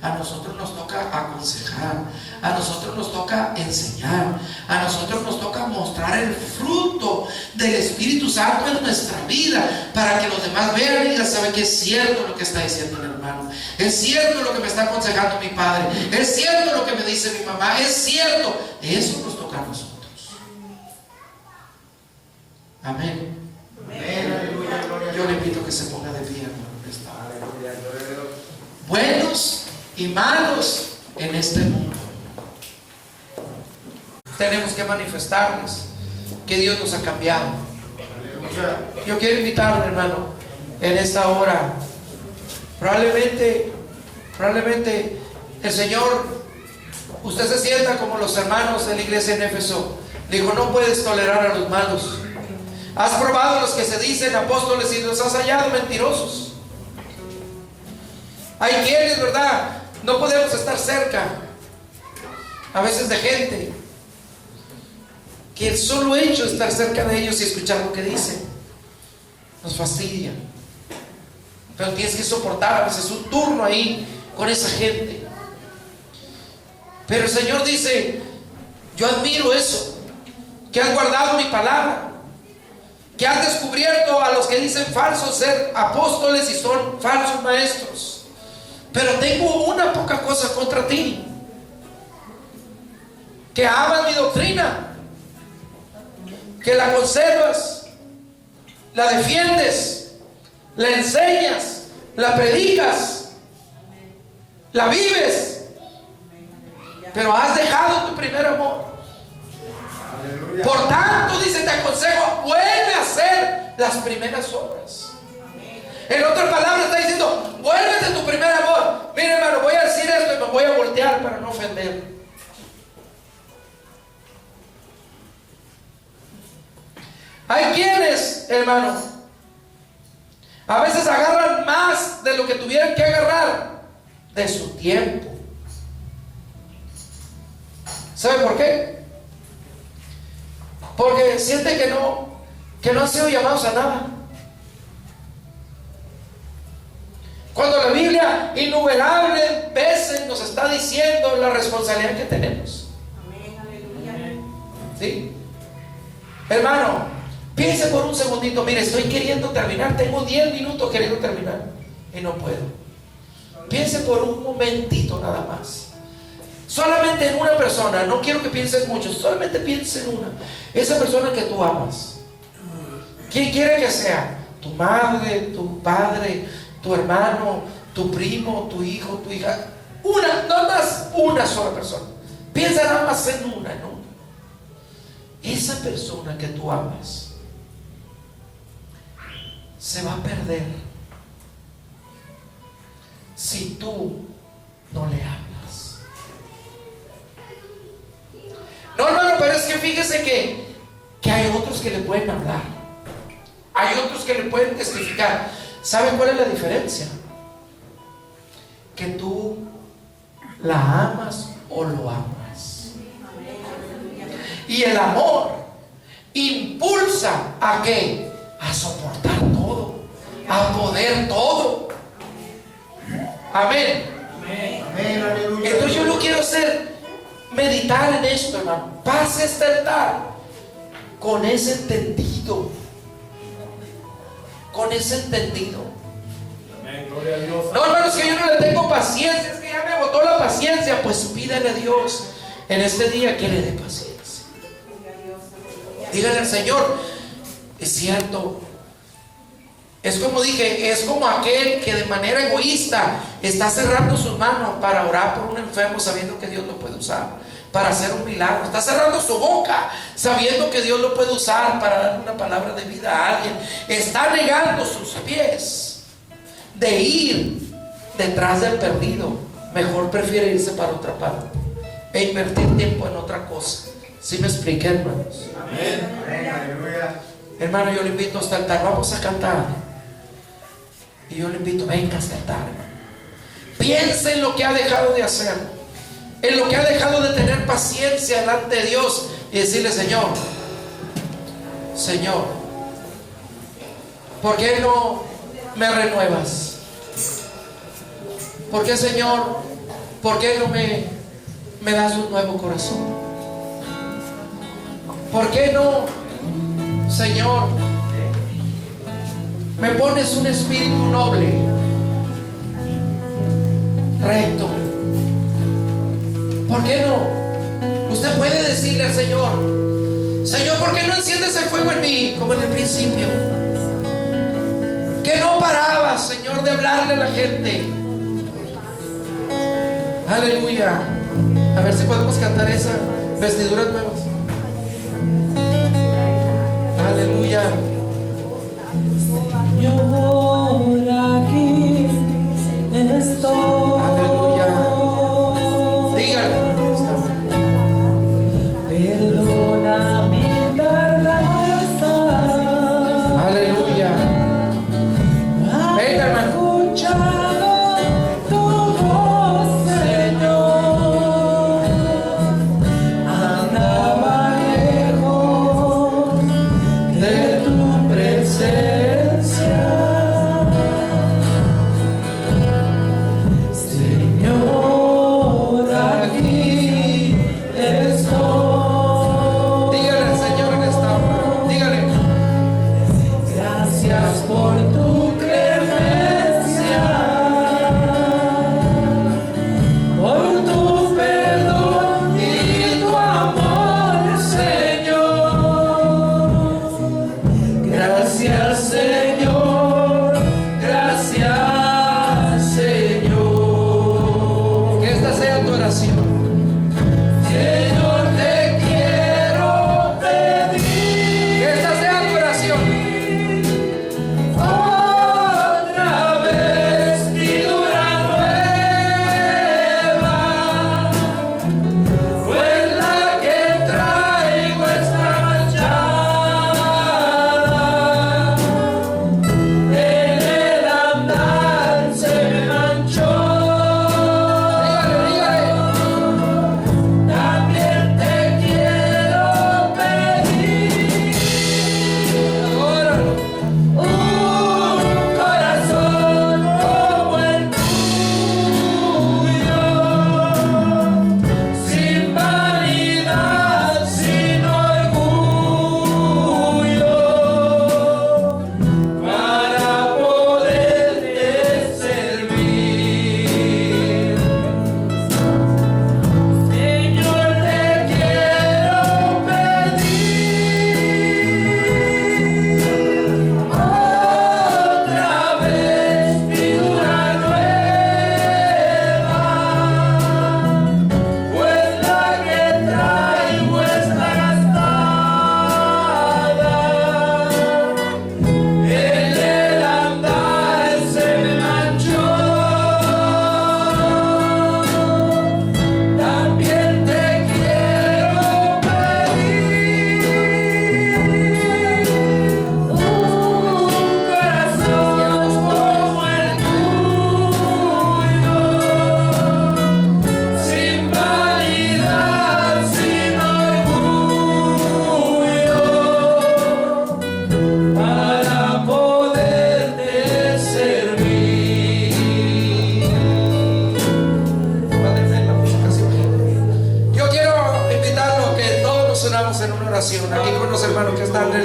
Speaker 1: a nosotros nos toca aconsejar, a nosotros nos toca enseñar, a nosotros nos toca mostrar el fruto del Espíritu Santo en nuestra vida, para que los demás vean y digan: sabe que es cierto lo que está diciendo el hermano, es cierto lo que me está aconsejando mi padre, es cierto lo que me dice mi mamá, es cierto. Eso nos toca a nosotros. Amén.
Speaker 2: Amén, aleluya, gloria a
Speaker 1: Yo
Speaker 2: Dios.
Speaker 1: le invito a que se ponga de pie, hermano.
Speaker 2: Aleluya, gloria a Dios.
Speaker 1: Buenos y malos en este mundo, tenemos que manifestarles que Dios nos ha cambiado.
Speaker 2: Aleluya.
Speaker 1: Yo quiero invitarle, hermano, en esta hora. Probablemente el Señor, usted se sienta como los hermanos de la iglesia en Éfeso. Dijo: no puedes tolerar a los malos. Has probado a los que se dicen apóstoles y los has hallado mentirosos. Hay quienes, ¿verdad? No podemos estar cerca a veces de gente que el solo hecho de estar cerca de ellos y escuchar lo que dicen nos fastidia. Pero tienes que soportar a veces un turno ahí con esa gente. Pero el Señor dice: yo admiro eso, que has guardado mi palabra, que has descubierto a los que dicen falsos ser apóstoles y son falsos maestros. Pero tengo una poca cosa contra ti: que amas mi doctrina, que la conservas, la defiendes, la enseñas, la predicas, la vives, pero has dejado tu primer amor.
Speaker 2: Aleluya.
Speaker 1: Por tanto, dice, te aconsejo, vuelve a hacer las primeras obras. En otras palabras está diciendo: vuélvete a tu primer amor. Mire, hermano, voy a decir esto y me voy a voltear para no ofender. Hay quienes, hermano, a veces agarran más de lo que tuvieran que agarrar de su tiempo. ¿Sabe por qué? porque sienten que no han sido llamados a nada. Cuando la Biblia innumerables veces nos está diciendo la responsabilidad que tenemos.
Speaker 3: Amén, aleluya.
Speaker 1: ¿Sí? Hermano, piense por un segundito. Mire, estoy queriendo terminar. Tengo 10 minutos queriendo terminar y no puedo. Piense por un momentito nada más. Solamente en una persona. No quiero que pienses mucho. Solamente piense en una. Esa persona que tú amas. ¿Quién quiere que sea? Tu madre, tu padre, tu hermano, tu primo, tu hijo, tu hija. Una, no más una sola persona. Piensa nada más en una, ¿no? Esa persona que tú amas se va a perder si tú no le hablas. No, hermano, pero es que fíjese que hay otros que le pueden hablar. Hay otros que le pueden testificar. ¿Saben cuál es la diferencia? Que tú la amas o lo amas. Y el amor impulsa ¿a qué? A soportar todo, a poder todo. Amén.
Speaker 2: Amén, aleluya.
Speaker 1: Entonces yo lo quiero hacer meditar en esto, hermano. Pase este altar con ese entendido. Con ese entendido.
Speaker 2: Amén, gloria a Dios.
Speaker 1: No, hermano, es que yo no le tengo paciencia, es que ya me agotó la paciencia. Pues pídale a Dios en este día que le dé paciencia. Dígale al Señor, es cierto. Es como dije, es como aquel que de manera egoísta está cerrando sus manos para orar por un enfermo sabiendo que Dios lo puede usar para hacer un milagro. Está cerrando su boca sabiendo que Dios lo puede usar para dar una palabra de vida a alguien. Está negando sus pies de ir detrás del perdido. Mejor prefiere irse para otra parte e invertir tiempo en otra cosa. ¿Sí me expliqué, hermanos?
Speaker 2: Amén, amén, aleluya.
Speaker 1: Hermano, yo le invito hasta el altar. Vamos a cantar. Y yo le invito, venga hasta el altar, hermano. Piense en lo que ha dejado de hacer, en lo que ha dejado de tener paciencia delante de Dios, y decirle: Señor, Señor, ¿por qué no me renuevas? ¿Por qué, Señor? ¿Por qué no me das un nuevo corazón? ¿Por qué no, Señor, me pones un espíritu noble, recto? ¿Por qué no? Usted puede decirle al Señor: Señor, ¿por qué no enciendes el fuego en mí como en el principio? Que no parabas, Señor, de hablarle a la gente. Aleluya. A ver si podemos cantar esa vestiduras nuevas. Aleluya.
Speaker 4: Yo ahora aquí estoy.
Speaker 1: Aleluya. Dígale.
Speaker 4: Perdona mi tardanza.
Speaker 1: Aleluya. Venga, hermano.
Speaker 4: Escuchado tu voz, Señor. Andaba lejos de tu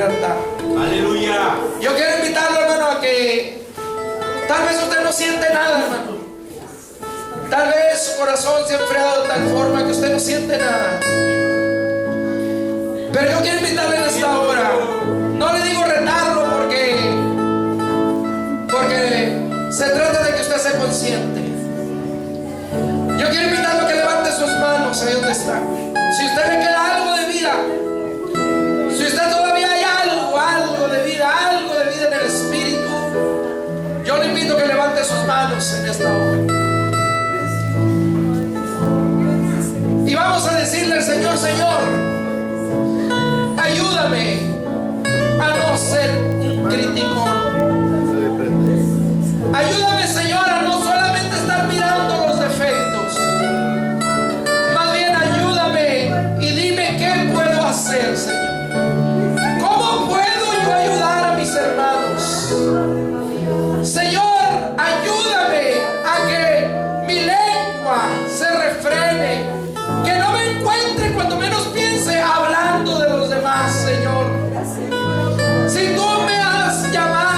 Speaker 1: el altar.
Speaker 2: Aleluya.
Speaker 1: Yo quiero invitarlo, hermano, a que tal vez usted no siente nada, hermano. Tal vez su corazón se ha enfriado de tal forma que usted no siente nada. Pero yo quiero invitarle en esta hora. No le digo retarlo porque se trata de que usted sea consciente. Yo quiero invitarlo a que levante sus manos ahí donde está. Si usted le queda algo de vida, si usted todavía hay algo de vida en el Espíritu, yo le invito a que levante sus manos en esta hora. Y vamos a decirle al Señor: Señor, ayúdame a no ser un criticón. Ayúdame, Señor, a no solamente estar mirando los defectos. Más bien ayúdame y dime qué puedo hacer, Señor. ¿Cómo puedo yo ayudar a mis hermanos? Señor, ayúdame a que mi lengua se refrene, que no me encuentre cuando menos piense hablando de los demás, Señor. Si tú me has llamado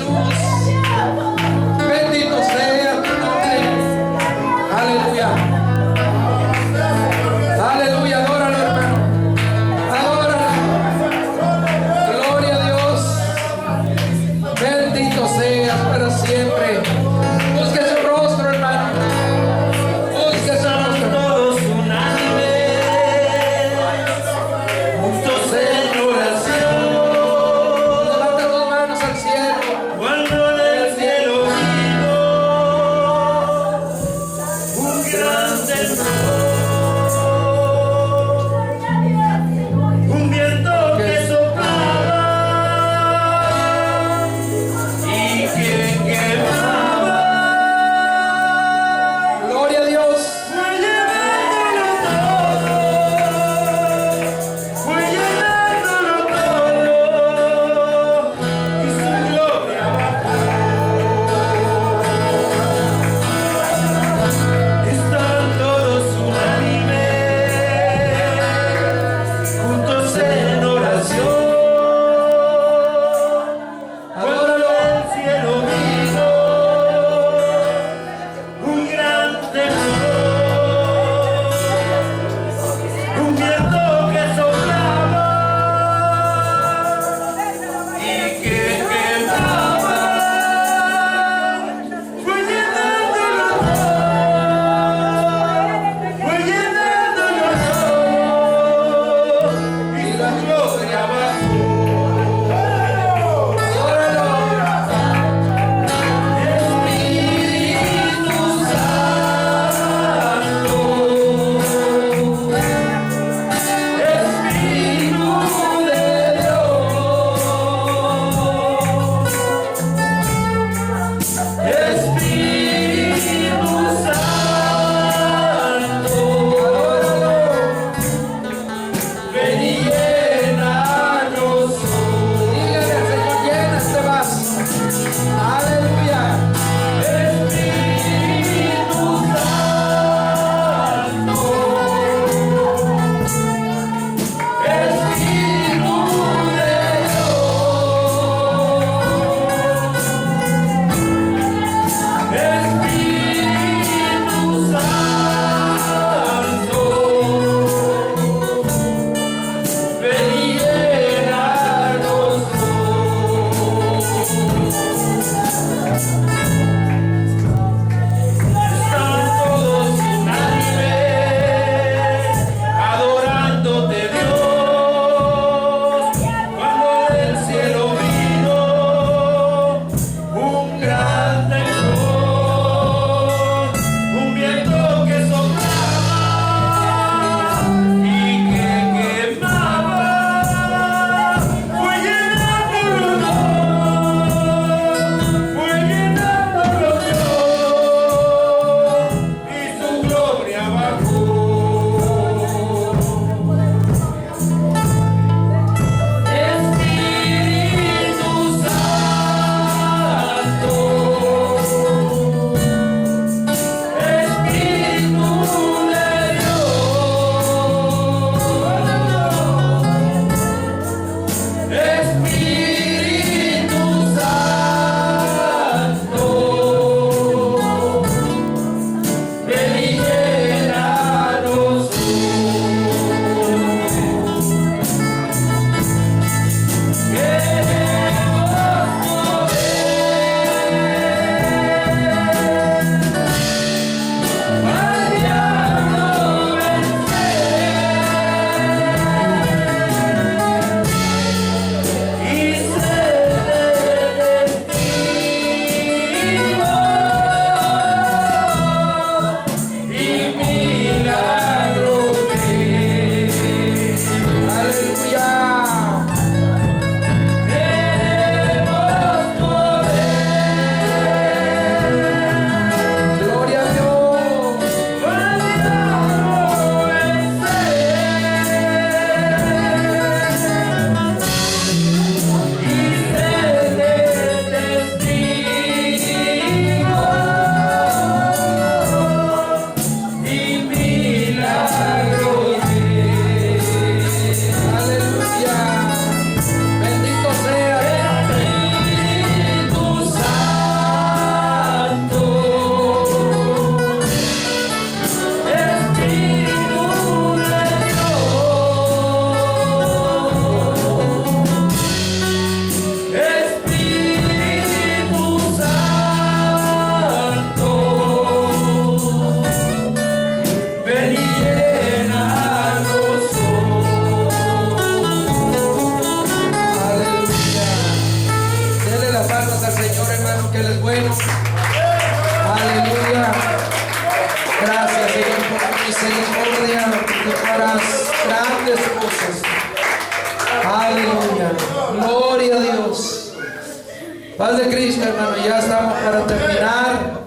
Speaker 1: Jesús. Bendito sea tu nombre. Aleluya. Aleluya. Adóralo, hermano. Adóralo. Gloria a Dios. Bendito seas para siempre. Busque su rostro, hermano. Busque su rostro.
Speaker 4: Todos unánimes, juntos en oración.
Speaker 1: Levanta tus manos al cielo.
Speaker 4: Cuando
Speaker 1: Paz de Cristo, hermano, ya estamos para terminar.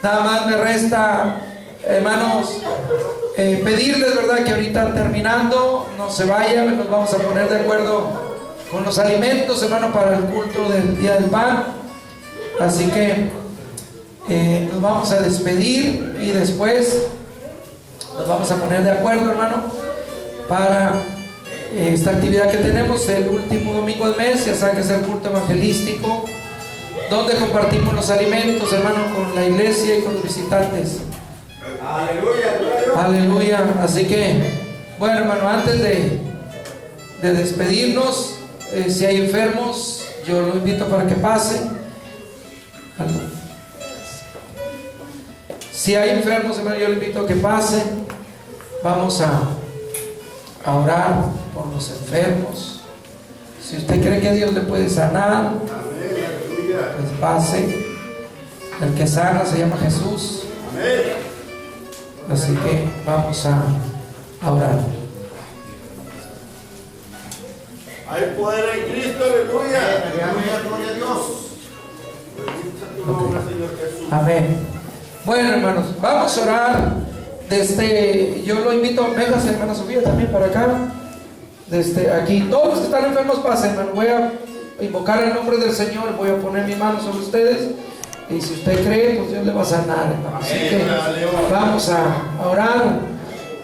Speaker 1: Nada más me resta, hermanos, pedirles, ¿verdad?, que ahorita terminando, no se vayan, nos vamos a poner de acuerdo con los alimentos, hermano, para el culto del Día del Pan. Así que nos vamos a despedir y después nos vamos a poner de acuerdo, hermano, para esta actividad que tenemos el último domingo del mes. Ya saben que es el culto evangelístico, donde compartimos los alimentos, hermano, con la iglesia y con los visitantes.
Speaker 2: Aleluya.
Speaker 1: Aleluya. Así que, bueno, hermano, antes de despedirnos, si hay enfermos, yo lo invito para que pasen. Si hay enfermos, hermano, yo lo invito a que pasen. Vamos a orar por los enfermos. Si usted cree que Dios le puede sanar, pues pase. El que sana se llama Jesús. Así que vamos a orar.
Speaker 2: Hay poder en Cristo, aleluya. Gloria a Dios. Bendito tu nombre, Señor Jesús.
Speaker 1: Amén. Bueno, hermanos, vamos a orar. Yo lo invito, vengas, hermana Sofía, también para acá. Aquí, todos los que están enfermos pasen, hermano. Voy a invocar el nombre del Señor, voy a poner mi mano sobre ustedes. Y si usted cree, pues Dios le va a sanar, hermano. Así que vamos a orar.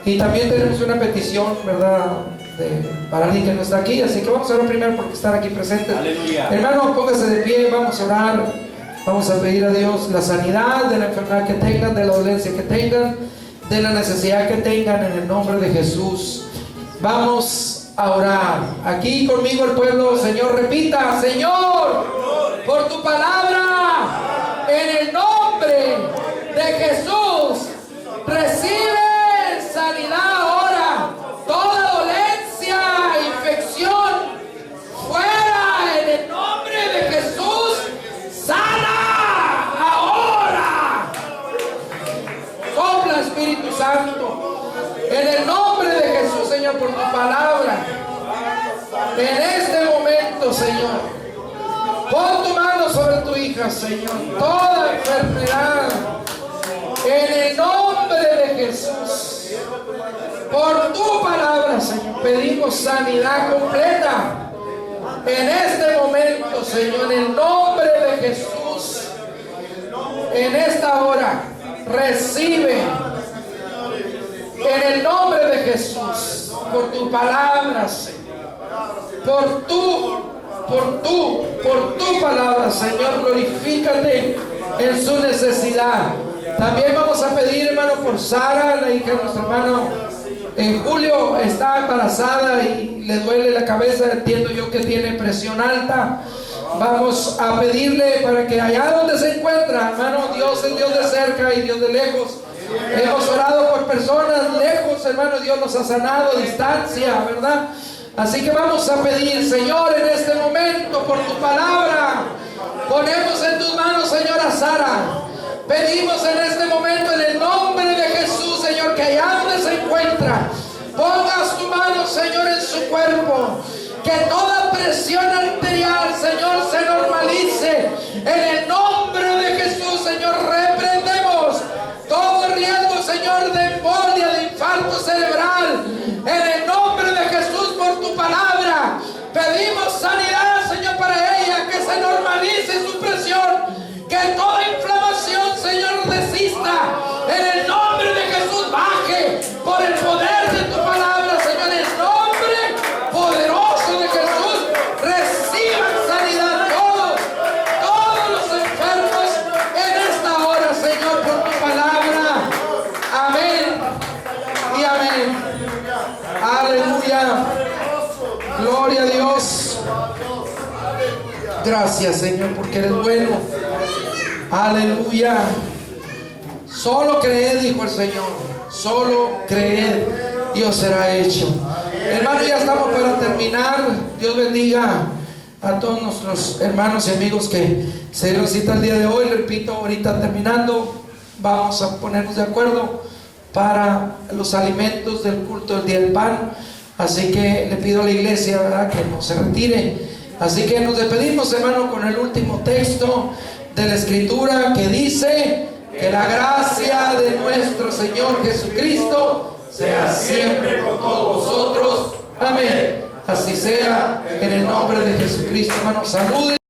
Speaker 1: Y también tenemos una petición, ¿verdad?, para alguien que no está aquí. Así que vamos a orar primero porque están aquí presentes.
Speaker 2: Aleluya.
Speaker 1: Hermano, póngase de pie, vamos a orar. Vamos a pedir a Dios la sanidad de la enfermedad que tengan, de la dolencia que tengan, de la necesidad que tengan, en el nombre de Jesús. Vamos a orar. Aquí conmigo el pueblo, Señor, repita: Señor, por tu palabra, en el nombre de Jesús, recibe sanidad ahora. Toda dolencia, infección, fuera en el nombre de Jesús. Sana ahora. Sopla, Espíritu Santo, en el nombre de Jesús, Señor, por tu palabra. En este momento, Señor, pon tu mano sobre tu hija, Señor. Toda enfermedad, en el nombre de Jesús, por tu palabra, Señor, pedimos sanidad completa. En este momento, Señor, en el nombre de Jesús, en esta hora, recibe, en el nombre de Jesús, por tu palabra, Señor, por tu palabra, Señor, glorifícate en su necesidad. También vamos a pedir, hermano, por Sara, la hija de nuestro hermano Julio. Está embarazada y le duele la cabeza. Entiendo yo que tiene presión alta. Vamos a pedirle para que allá donde se encuentra, hermano, Dios es Dios de cerca y Dios de lejos. Hemos orado por personas lejos, hermano, Dios nos ha sanado a distancia, ¿verdad? Así que vamos a pedir, Señor, en este momento, por tu palabra, ponemos en tus manos, Señor, a Sara. Pedimos en este momento, en el nombre de Jesús, Señor, que allá donde se encuentra, pongas tu mano, Señor, en su cuerpo. Que toda presión arterial, Señor, se normalice. En el nombre de Jesús, Señor, reprendemos todo riesgo, Señor, de embolia, de infarto cerebral. En el nombre de Jesús, por tu palabra, pedimos sanidad, Señor, para ella. Que se normalice su presión. Que toda inflamación, Señor, desista. En el nombre de Jesús, baje por el poder de tu palabra, Señor. En el nombre poderoso de Jesús, reciban sanidad todos los enfermos en esta hora, Señor, por tu palabra. Amén y amén. Aleluya. Gloria a Dios. Gracias, Señor, porque eres bueno. Aleluya. Solo creed, dijo el Señor. Solo creed, Dios será hecho. Hermano, ya estamos para terminar. Dios bendiga a todos nuestros hermanos y amigos que se dieron cita el día de hoy. Repito, ahorita terminando, vamos a ponernos de acuerdo para los alimentos del culto del Día del Pan. Así que le pido a la iglesia, ¿verdad?, que no se retire Así que nos despedimos, hermano, con el último texto de la Escritura que dice: que la gracia de nuestro Señor Jesucristo sea siempre con todos vosotros. Amén. Así sea, en el nombre de Jesucristo, hermanos. Saluden.